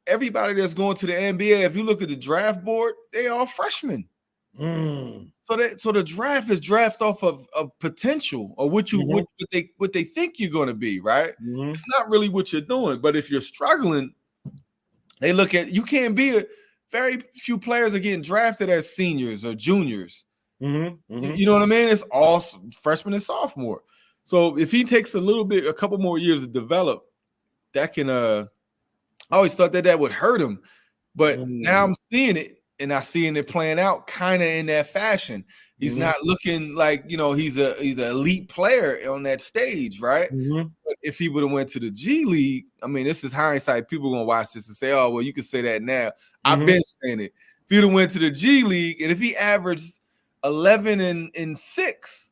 everybody that's going to the NBA, if you look at the draft board, they all freshmen. So the draft is draft off of potential or what they think you're going to be, right? It's not really what you're doing. But if you're struggling, they look at you can't be very few players are getting drafted as seniors or juniors. You know what I mean? It's all freshman and sophomore. So if he takes a couple more years to develop, that can I always thought that would hurt him. But now I'm seeing it, and I seeing it playing out kind of in that fashion. He's not looking like, he's an elite player on that stage, right? But if he would have went to the G League, I mean, this is hindsight. People are gonna watch this and say, "Oh, well, you can say that now." I've been saying it. If he'd have went to the G League, and if he averaged 11 and 6,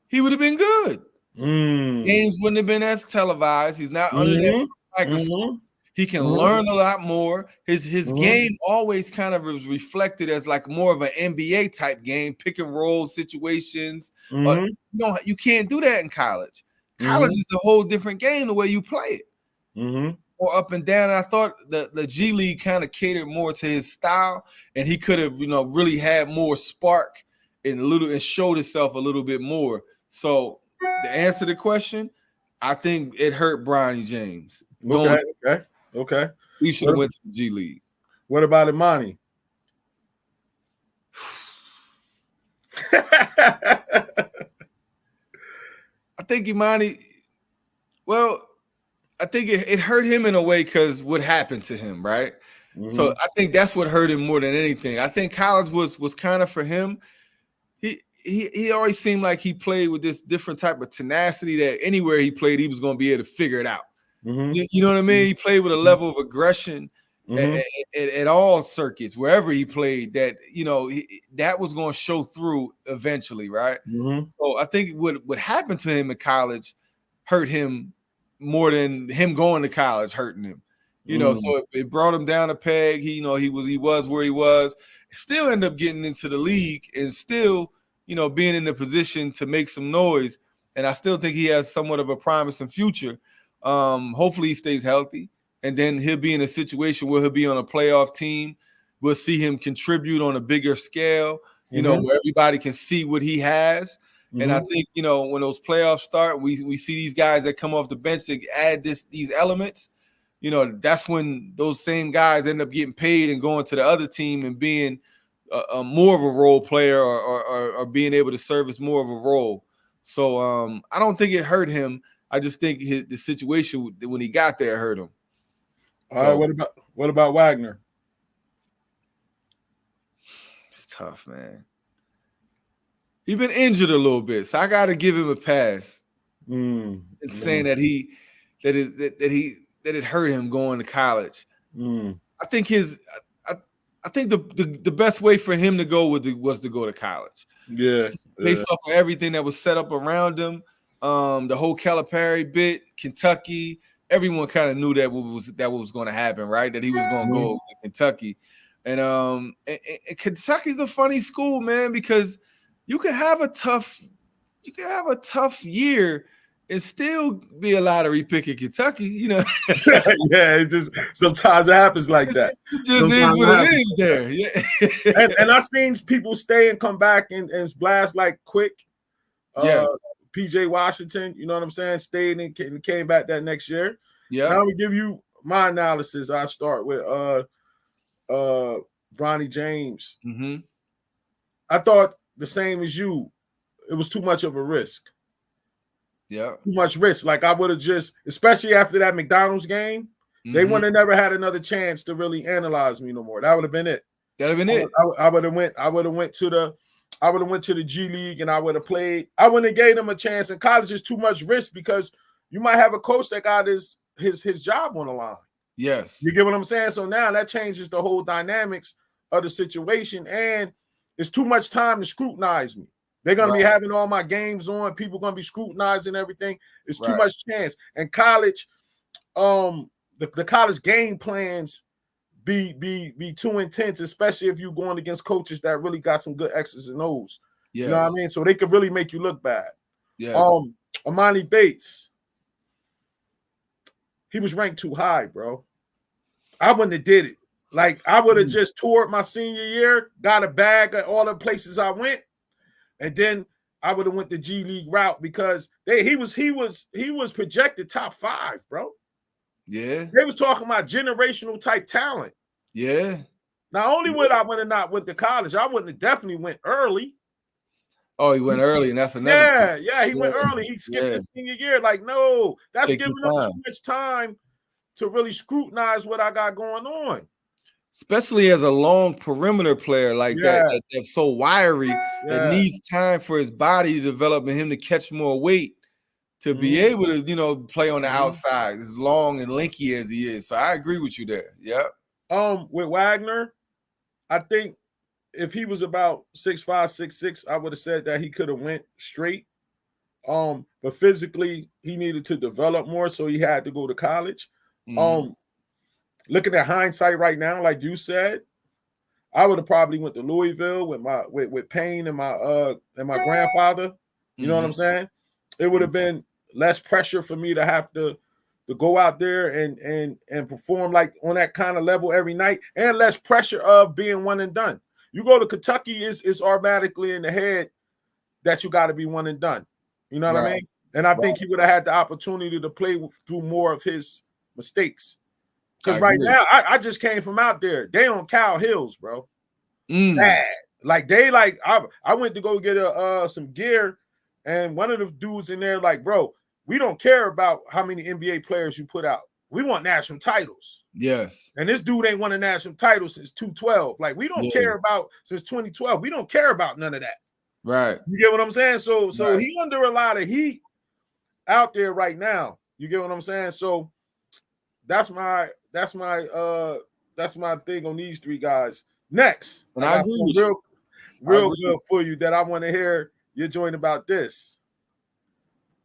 he would have been good. Games wouldn't have been as televised. He's not under that microscope. He can learn a lot more. His game always kind of was reflected as like more of an NBA type game, pick and roll situations. You can't do that in college. College is a whole different game the way you play it. Or up and down. And I thought the G League kind of catered more to his style, and he could have, really had more spark and showed himself a little bit more. So to answer the question, I think it hurt Bronny James. Okay. He should have went to the G League. What about Imani? I think Imani, I think it hurt him in a way because what happened to him, right? So I think that's what hurt him more than anything. I think college was kind of for him. He always seemed like he played with this different type of tenacity that anywhere he played, he was going to be able to figure it out. You know what I mean? He played with a level of aggression at all circuits, wherever he played, that, that was going to show through eventually, right? So I think what happened to him in college hurt him more than him going to college hurting him. So it brought him down a peg. He was where he was. Still ended up getting into the league and still, being in the position to make some noise. And I still think he has somewhat of a promising future. Hopefully he stays healthy, and then he'll be in a situation where he'll be on a playoff team. We'll see him contribute on a bigger scale, where everybody can see what he has. And I think, when those playoffs start, we see these guys that come off the bench to add these elements. That's when those same guys end up getting paid and going to the other team and being more of a role player or being able to service more of a role. So I don't think it hurt him. I just think the situation when he got there hurt him. All right, what about Wagner? It's tough, man. He's been injured a little bit, so I got to give him a pass. Saying that it hurt him going to college. I think I think the best way for him to go was to go to college. Based off of everything that was set up around him. The whole Calipari bit, Kentucky, everyone kind of knew that was going to happen, right? That he was going to go to Kentucky, and Kentucky's a funny school, man, because you can have a tough year and still be a lottery pick in Kentucky, Yeah, it just sometimes it happens like that. It just sometimes is what it is there. Yeah, and I've seen people stay and come back and blast like quick. Yes. PJ Washington, you know what I'm saying, stayed and came back that next year. Yeah. Now we give you my analysis. I start with Bronny James. I thought the same as you. It was too much of a risk. Yeah. Too much risk. Like I would have just, especially after that McDonald's game, they would have never had another chance to really analyze me no more. That would have been it. That'd have been it. I would have went to the G League and I would have played. I wouldn't have gave them a chance. In college is too much risk because you might have a coach that got his job on the line. Yes. You get what I'm saying? So now that changes the whole dynamics of the situation, and it's too much time to scrutinize me. They're going to be having all my games on. People going to be scrutinizing everything. It's too much chance. And college, the college game plans be too intense, especially if you're going against coaches that really got some good X's and O's. You know what I mean? So they could really make you look bad. Amani Bates, he was ranked too high, bro. I wouldn't have did it. Like I would have just toured my senior year, got a bag at all the places I went, and then I would have went the G League route because he was projected top 5, bro. Yeah. They was talking about generational type talent. Yeah. Not only would I would have not went to college, I wouldn't have definitely went early. Oh, he went early, and that's another thing. He went early. He skipped his senior year. Like, no, that's Take giving up too much time to really scrutinize what I got going on. Especially as a long perimeter player like that's so wiry, that needs time for his body to develop and him to catch more weight to be able to, you know, play on the outside as long and lanky as he is. So I agree with you there. Yeah. With Wagner, I think if he was about 6'5", 6'6", I would have said that he could have went straight. But physically, he needed to develop more, so he had to go to college. Looking at hindsight right now, like you said, I would have probably went to Louisville with Payne and my grandfather. You know what I'm saying? It would have been less pressure for me to have to go out there and perform like on that kind of level every night, and less pressure of being one and done. You go to Kentucky, it's automatically in the head that you got to be one and done. You know what I mean? And I think he would have had the opportunity to play through more of his mistakes. Because right now, I just came from out there. They on Cow Hills, bro. Bad. Like I went to go get some gear, and one of the dudes in there like, bro, we don't care about how many NBA players you put out. We want national titles. Yes. And this dude ain't won a national title since 2012. Like, we don't care about since 2012. We don't care about none of that. Right. You get what I'm saying? So he under a lot of heat out there right now. You get what I'm saying? So that's my thing on these 3 guys. Next, and I agree with real good for you that I want to hear your joint about this.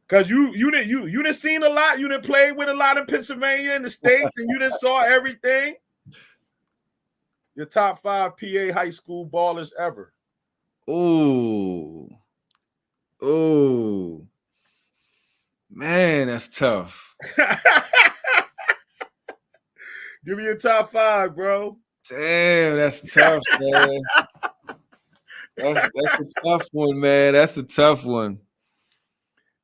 Because you done seen a lot, you done played with a lot in Pennsylvania and the States, and you done saw everything. Your top 5 PA high school ballers ever. Oh, man, that's tough. Give me your top 5, bro. Damn, that's tough, man. That's a tough one, man. That's a tough one.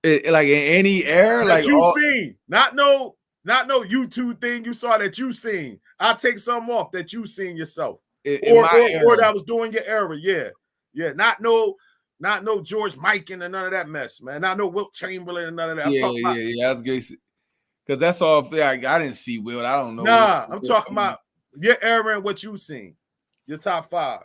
Like in any era, that like you seen, not no YouTube thing you saw that you seen. I'll take some off that you seen yourself, or that was doing your era. Yeah. Not no George Mikan and none of that mess, man. Not no Wilt Chamberlain and none of that. I'm talking about, That's good. Because that's all. I didn't see Wilt. I don't know. Nah, I'm talking about your era and what you seen. Your top 5.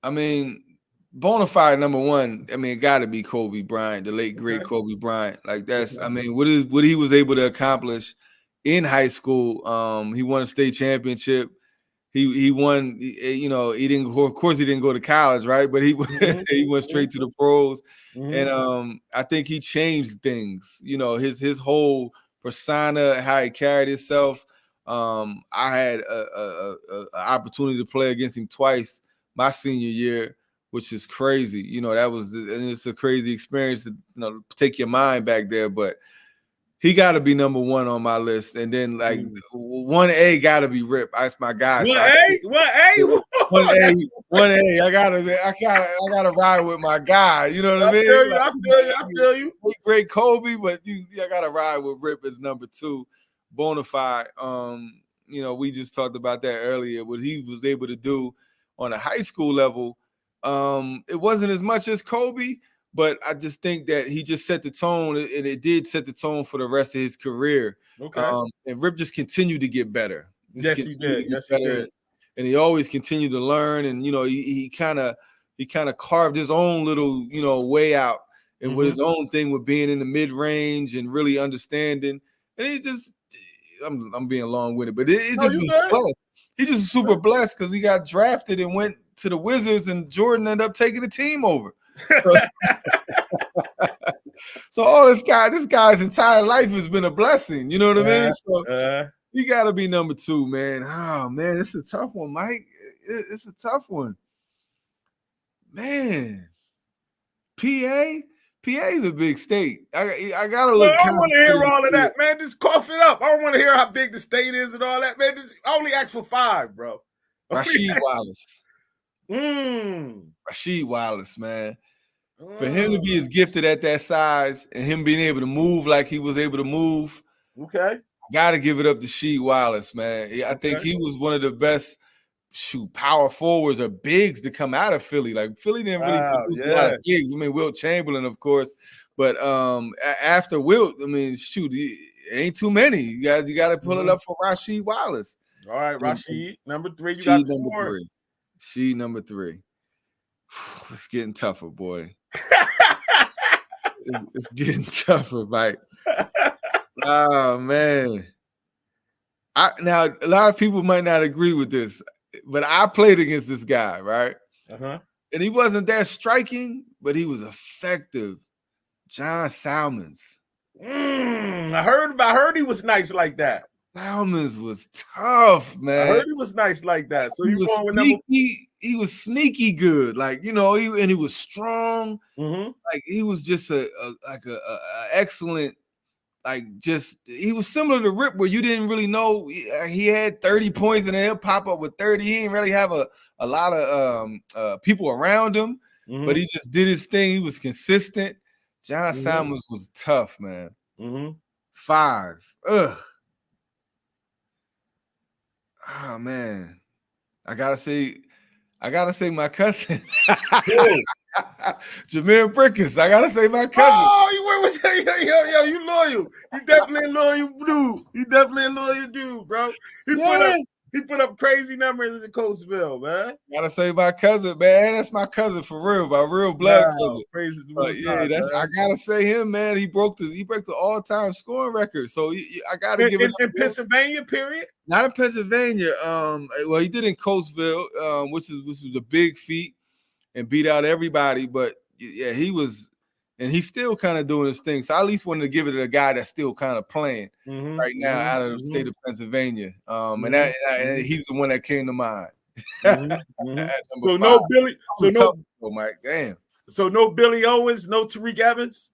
I mean, bona fide number 1. I mean, it got to be Kobe Bryant, the late great Kobe Bryant. Like that's. I mean, what he was able to accomplish in high school. He won a state championship. He won. You know, he didn't. Of course, he didn't go to college, right? But he he went straight to the pros. And I think he changed things. You know, his whole persona, how he carried himself. I had a opportunity to play against him twice my senior year, which is crazy. You know, and it's a crazy experience to, you know, take your mind back there. But he got to be number 1 on my list. And then like 1A got to be Rip. That's my guy. 1A. I gotta ride with my guy. You know what I mean? I feel you. Great Kobe, but I gotta ride with Rip as number 2, bona fide. You know, we just talked about that earlier. What he was able to do on a high school level, it wasn't as much as Kobe, but I just think that he just set the tone, and it did set the tone for the rest of his career. Okay. And Rip just continued to get better. Yes, he did. He did. And he always continued to learn, and you know, he kind of carved his own little, you know, way out, and with his own thing with being in the mid range and really understanding. And he just, I'm being long with it, but it just was blessed. He just super blessed because he got drafted and went to the Wizards, and Jordan ended up taking the team over. So all this guy's entire life has been a blessing. You know what I mean? So he got to be number 2, man. Oh, man, it's a tough one, Mike. It's a tough one. Man. PA PA's a big state. I gotta Well, look. I don't want to hear all of that, man. Just cough it up. I don't want to hear how big the state is and all that, man. I only asked for 5, bro. Rasheed Wallace. Mm. Rasheed Wallace, man. For him to be as gifted at that size and him being able to move like he was able to move, okay, gotta give it up to Rasheed Wallace, man. I think he was one of the best power forwards or bigs to come out of Philly. Like Philly didn't really produce a lot of bigs. I mean, Wilt Chamberlain, of course, but after Wilt, I mean, it ain't too many. You got to pull it up for Rasheed Wallace. All right, Rasheed, number 3. You got number 3. She number 3. It's getting tougher, boy. it's getting tougher, Mike. Oh man. Now a lot of people might not agree with this, but I played against this guy, right? Uh-huh. And he wasn't that striking, but he was effective. John Salmons. I heard he was nice like that. Salmons was tough, man. I heard he was nice like that. So he was sneaky. He was sneaky good, like he was strong. Mm-hmm. Like he was just a excellent. Like he was similar to Rip, where you didn't really know he had 30 points and then he'll pop up with 30. He didn't really have a lot of people around him, but he just did his thing. He was consistent. John Salmons was tough, man. 5. Ugh. Oh man, I gotta say my cousin. Jameer Brickens. I gotta say my cousin. Oh, you went with yo, you loyal. You definitely a loyal dude. You definitely a loyal dude, bro. He put up crazy numbers in Coatesville, man. Gotta say my cousin, man. That's my cousin for real, my real blood cousin. Praises I gotta say him, man. He broke the all-time scoring record. So I gotta give it in Pennsylvania, period. Not in Pennsylvania. Well, he did in Coatesville, which was a big feat, and beat out everybody. But yeah, he was, and he's still kind of doing his thing. So I at least wanted to give it to a guy that's still kind of playing right now out of the state of Pennsylvania. And he's the one that came to mind. So no Billy. So no. Oh my damn. So no Billy Owens, no Tariq Evans.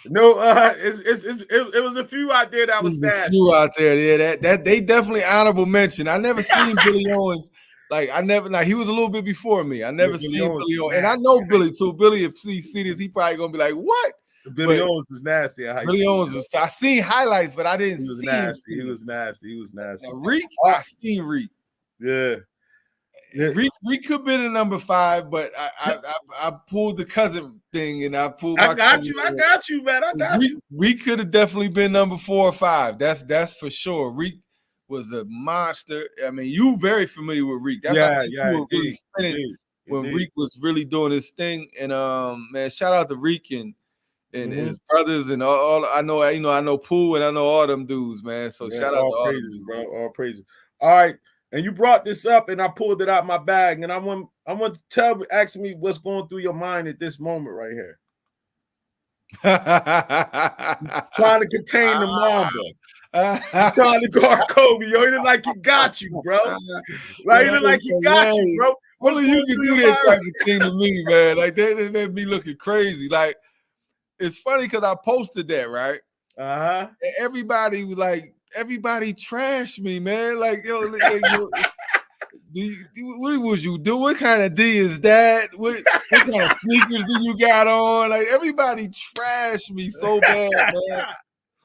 No, it was a few out there that was sad. A few out there, yeah. That they definitely honorable mention. I never seen Billy Owens. Like he was a little bit before me. I never seen Billy Owens, and I know Billy too. Billy, if he see this, he probably gonna be like, "What?" Billy Owens was nasty. Billy Owens was. I seen highlights, but I didn't see him. He was nasty. He was nasty. Now, Reek, I seen Reek. Yeah. Reek could have been a number 5, but I pulled the cousin thing, and I pulled. I got you, man. I got you. Reek could have definitely been number 4 or 5. That's for sure. Reek was a monster. I mean, you very familiar with Reek. That's you were really spinning when Reek was really doing his thing. And man, shout out to Reek and his brothers and all. I know Pooh and I know all them dudes, man. So shout out to all praises, bro. All praises. All right, and you brought this up, and I pulled it out my bag, and I want to ask me what's going through your mind at this moment right here. Trying to contain the Mamba. Trying to guard Kobe, yo. He look like he got you, bro. Like he look like he got you, bro. Only you can do that type of thing to me, man. Like that made me looking crazy. Like it's funny because I posted that, right? And everybody was like, everybody trashed me, man. Like, yo, what would you do? What kind of D is that? What kind of sneakers do you got on? Like everybody trashed me so bad, man.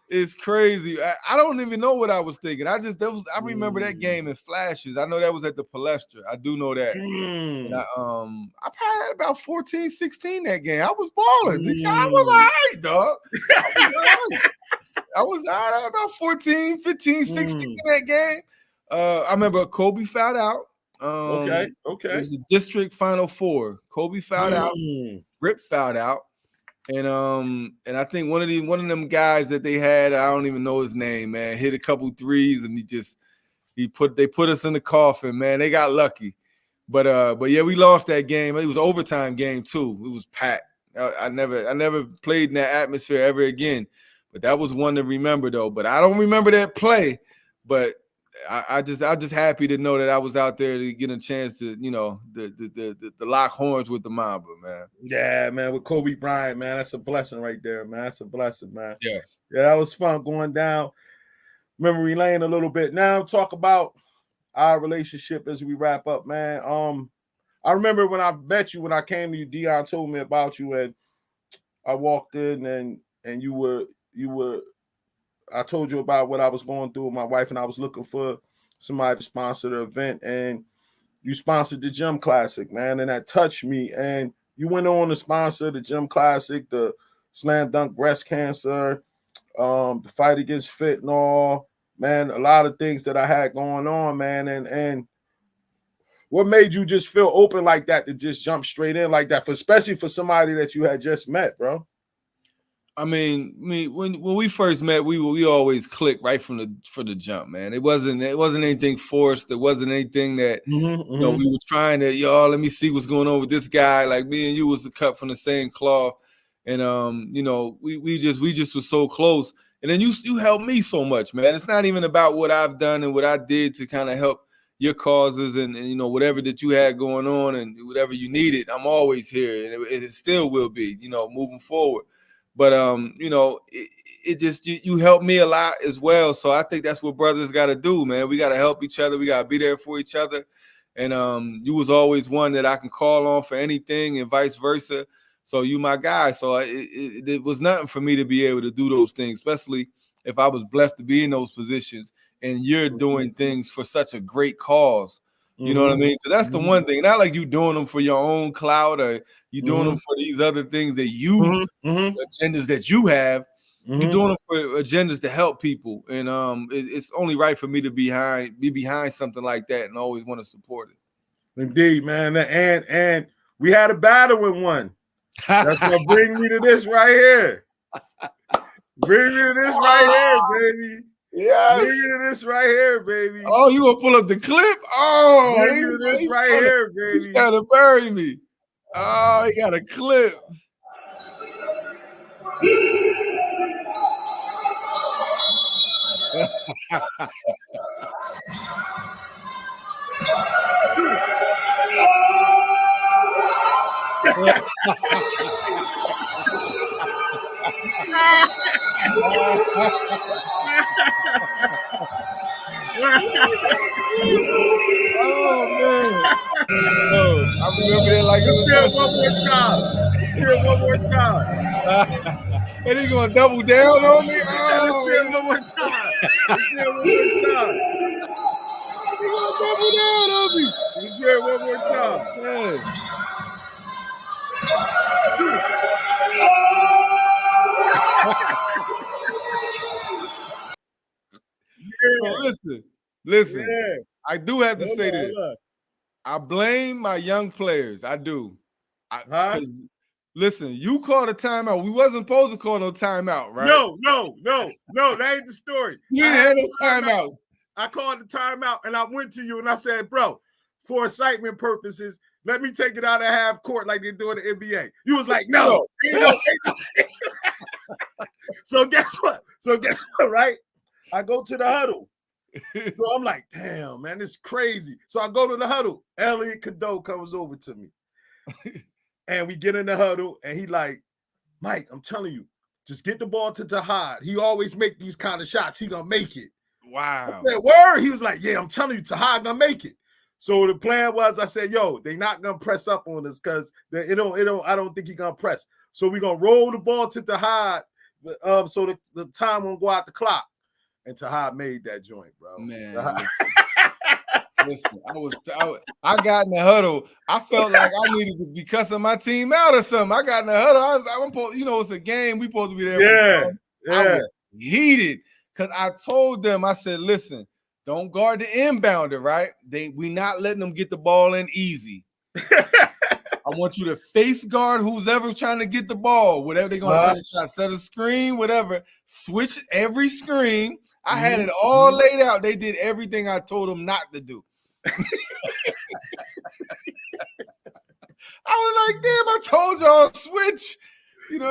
It's crazy. I don't even know what I was thinking. I remember that game in flashes. I know that was at the Palestra. I do know that. And I probably had about 14, 16 that game. I was balling. I was all right, dog. I was all right. About 14, 15, 16 that game. I remember Kobe fouled out. Okay. It was the district Final 4. Kobe fouled out. Rip fouled out. And I think one of them guys that they had, I don't even know his name, man, hit a couple threes and they put us in the coffin, man. They got lucky. But yeah, we lost that game. It was an overtime game too. It was packed. I never played in that atmosphere ever again. But that was one to remember though. But I don't remember that play. But I'm just happy to know that I was out there to get a chance to, the lock horns with the Mamba, man. Yeah, man, with Kobe Bryant, man, that's a blessing right there, man. That's a blessing, man. Yes. Yeah, that was fun going down memory lane a little bit. Now talk about our relationship as we wrap up, man. I remember when I met you, when I came to you, Dion told me about you, and I walked in and you were I told you about what I was going through with my wife, and I was looking for somebody to sponsor the event, and you sponsored the Gym Classic, man, and that touched me. And you went on to sponsor the Gym Classic, the Slam Dunk Breast Cancer, the fight against fentanyl, man, a lot of things that I had going on, man. And what made you just feel open like that to just jump straight in like that, especially for somebody that you had just met, bro? I mean, when we first met, we always clicked right from the jump, man. It wasn't anything forced. It wasn't anything that we were trying to, let me see what's going on with this guy. Like, me and you was cut from the same cloth, and we just was so close. And then you helped me so much, man. It's not even about what I've done and what I did to kind of help your causes and whatever that you had going on and whatever you needed. I'm always here, and it still will be, moving forward. But it just you helped me a lot as well. So I think that's what brothers got to do, man. We got to help each other. We got to be there for each other. And you was always one that I can call on for anything, and vice versa. So you my guy. So it was nothing for me to be able to do those things, especially if I was blessed to be in those positions and you're doing things for such a great cause. You know what I mean? Because that's the one thing. Not like you doing them for your own clout or you doing them for these other things that you agendas that you have. You're doing them for agendas to help people, and it's only right for me to be behind something like that and always want to support it. Indeed, man. And we had a battle with one. That's gonna bring me to this right here. Bring me to this right here, baby. Yes. Bring me to this right here, baby. Oh, you gonna pull up the clip? Oh, bring me to this right here, baby. He's trying to bury me. Oh, he got a clip. Oh man! Oh, I remember that like it was one more time. And he's gonna double down on me. Let's see it one more time. Let's see it one more time. He's gonna double down on me. Let's hear it one more time. Yeah. So listen. Yeah. I do have to say this. I blame my young players. I do. Listen, you called a timeout. We wasn't supposed to call no timeout, right? No. That ain't the story. You didn't have no timeout. I called the timeout, and I went to you, and I said, bro, for excitement purposes, let me take it out of half court like they do in the NBA. You was like, no. So guess what? Right? I go to the huddle. So I'm like, damn, man, it's crazy. So I go to the huddle. Elliot Cadeau comes over to me. And we get in the huddle, and he like, Mike, I'm telling you, just get the ball to Tahad. He always make these kind of shots. He gonna make it. Wow. I said, word. He was like, yeah, I'm telling you, Tahad gonna make it. So the plan was, I said, yo, they not gonna press up on us because I don't think he gonna press. So we gonna roll the ball to Tahad, so the time won't go out the clock. And Tahad made that joint, bro. Man. Listen, I got in the huddle. I felt like I needed to be cussing my team out or something. I got in the huddle. It's a game. We supposed to be there. Yeah. I was heated because I told them, I said, listen, don't guard the inbounder, right? We not letting them get the ball in easy. I want you to face guard who's ever trying to get the ball. Whatever they're going to set a screen, whatever. Switch every screen. I had it all laid out. They did everything I told them not to do. I was like, damn, I told y'all switch. Switch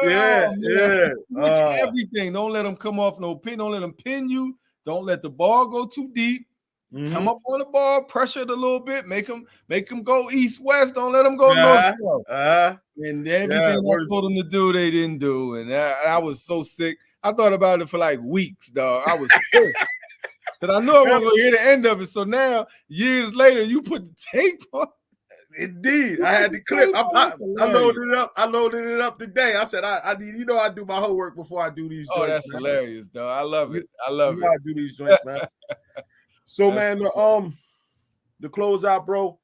everything. Don't let them come off no pin. Don't let them pin you. Don't let the ball go too deep. come up on the ball, pressure it a little bit, make them go east-west. Don't let them go north-south. And everything I told them to do, they didn't do. And I was so sick. I thought about it for like weeks, dog. I was pissed. Because I knew I wasn't going to hear the end of it. So now, years later, you put the tape on. Indeed, I had the clip. I loaded it up. I loaded it up today. I said, I need, I do my homework before I do these joints. Oh, that's hilarious, though. I love it. I love it. I do these joints, man. So, man, the closeout, bro,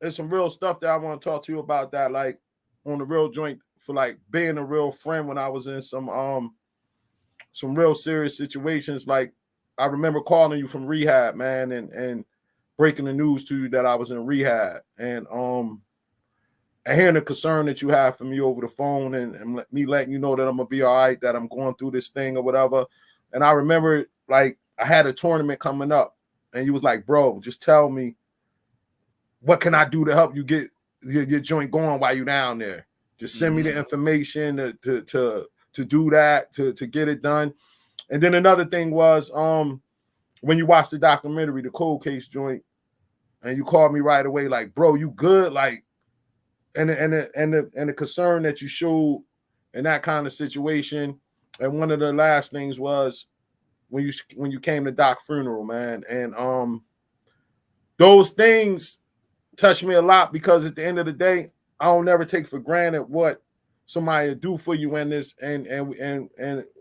there's some real stuff that I want to talk to you about that, like, on the real joint for, like, being a real friend when I was in some real serious situations. Like, I remember calling you from rehab, man, and breaking the news to you that I was in rehab, and hearing the concern that you have for me over the phone, and me letting you know that I'm gonna be all right, that I'm going through this thing or whatever. And I remember, like, I had a tournament coming up, and you was like, bro, just tell me, what can I do to help you get your joint going while you down there? Just send me the information to do that, to get it done. And then another thing was, when you watched the documentary, the Cold Case joint, and you called me right away, like, bro, you good? Like, and the concern that you showed in that kind of situation. And one of the last things was when you came to Doc's funeral, man. And those things touched me a lot, because at the end of the day, I don't never take for granted what somebody will do for you in this, and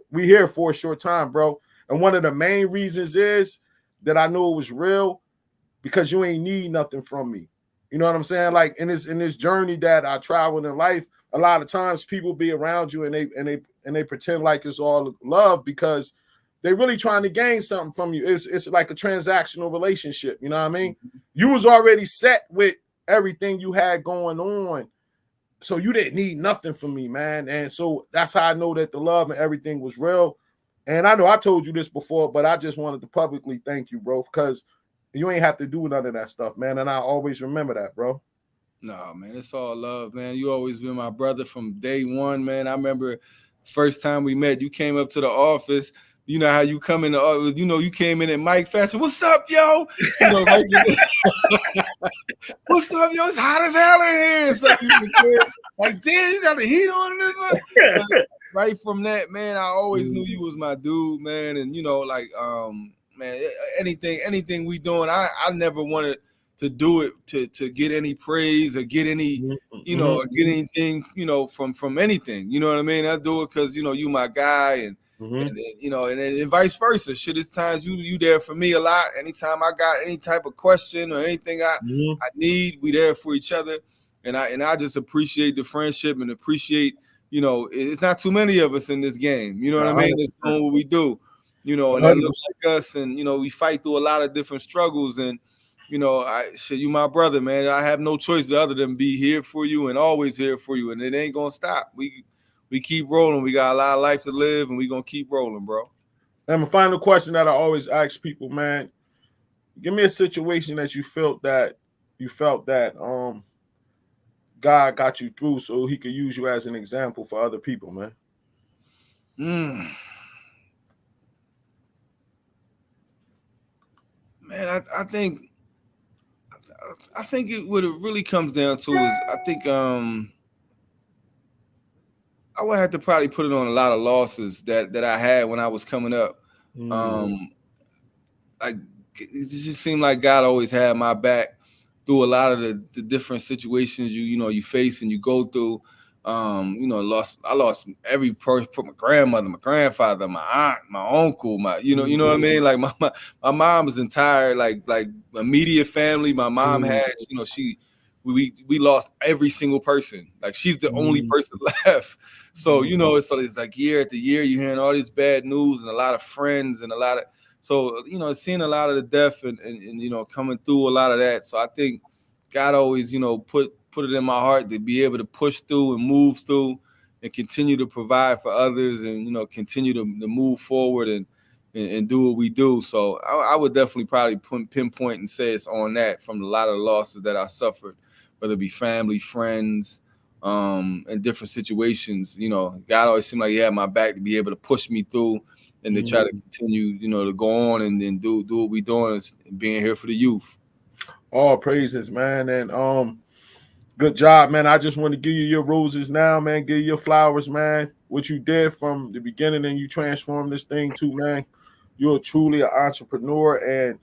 we here for a short time, bro. And one of the main reasons is that I knew it was real, because you ain't need nothing from me. You know what I'm saying? Like, in this journey that I traveled in life, a lot of times people be around you and they pretend like it's all love, because they really trying to gain something from you. It's like a transactional relationship. You know what I mean? You was already set with everything you had going on, so you didn't need nothing from me, man. And so that's how I know that the love and everything was real. And I know I told you this before, but I just wanted to publicly thank you, bro, because you ain't have to do none of that stuff, man. And I always remember that, bro. No, man, it's all love, man. You always been my brother from day one, man. I remember first time we met, you came up to the office. You know how you come in the office, you came in at Mike fashion. What's up, yo? What's up, yo? It's hot as hell in here. So like, damn, you got the heat on this one. Right from that, man, I always knew you was my dude, man. And man, anything we doing, I never wanted to do it to get any praise or get any, get anything, from anything. You know what I mean? I do it because you my guy, and vice versa. Shit, it's times you there for me a lot. Anytime I got any type of question or anything I need, we there for each other. And I just appreciate the friendship and appreciate, it's not too many of us in this game. You know what I mean? It's doing what we do. And that looks like us, and we fight through a lot of different struggles. And you my brother, man. I have no choice other than be here for you and always here for you. And it ain't gonna stop. We keep rolling. We got a lot of life to live, and we gonna keep rolling, bro. And my final question that I always ask people, man, give me a situation that you felt that God got you through so he could use you as an example for other people, man. Man, I think what it really comes down to is I think I would have to probably put it on a lot of losses that I had when I was coming up. Like, it just seemed like God always had my back through a lot of the different situations you face and you go through. I lost every person, my grandmother, my grandfather, my aunt, my uncle, you know what I mean? Like my mom's entire like immediate family. My mom had, we lost every single person. Like, she's the only person left. So, it's like year after year, you're hearing all this bad news and a lot of friends and a lot of, so, seeing a lot of the death and coming through a lot of that. So I think God always, put it in my heart to be able to push through and move through and continue to provide for others and, continue to move forward and do what we do. So I would definitely probably pinpoint and say it's on that from a lot of the losses that I suffered, whether it be family, friends, in different situations. God always seemed like he had my back to be able to push me through and to try to continue, to go on and then do what we doing, and being here for the youth. All praises, man. And good job, man. I just want to give you your roses now, man. Give you your flowers, man. What you did from the beginning and you transformed this thing too, man. You're truly an entrepreneur and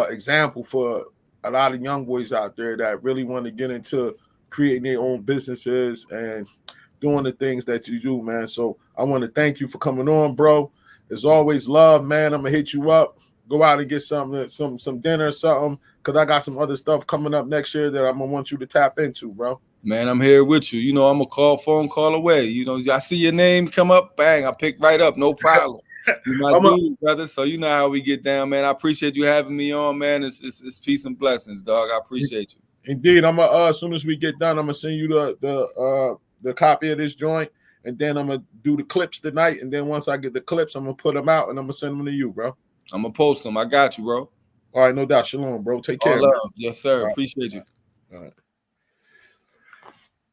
example for a lot of young boys out there that really want to get into creating their own businesses and doing the things that you do, man. So I want to thank you for coming on, bro. As always, love, man. I'm gonna hit you up. Go out and get some dinner or something, because I got some other stuff coming up next year that I'm gonna want you to tap into, bro. Man, I'm here with you. I'm a phone call away. I see your name come up, bang, I pick right up, no problem. You my dude, brother. So you know how we get down, man. I appreciate you having me on, man. It's peace and blessings, dog. I appreciate you. Indeed, I'm gonna as soon as we get done, I'm gonna send you the copy of this joint, and then I'm gonna do the clips tonight. And then once I get the clips, I'm gonna put them out and I'm gonna send them to you, bro. I'm gonna post them. I got you, bro. All right, no doubt. Shalom, bro. Take care. All love. Yes, sir. Appreciate you. All right.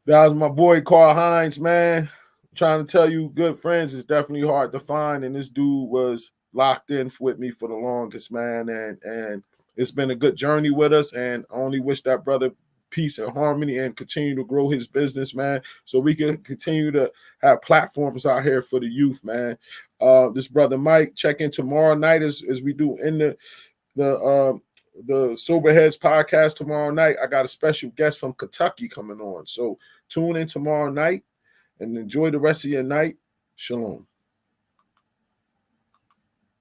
That was my boy Carl Hines, man. I'm trying to tell you, good friends is definitely hard to find, and this dude was locked in with me for the longest, man. And it's been a good journey with us, and I only wish that brother peace and harmony and continue to grow his business, man, so we can continue to have platforms out here for the youth, man. This brother Mike, check in tomorrow night as we do in the Sober Heads podcast tomorrow night. I got a special guest from Kentucky coming on, so tune in tomorrow night and enjoy the rest of your night. Shalom.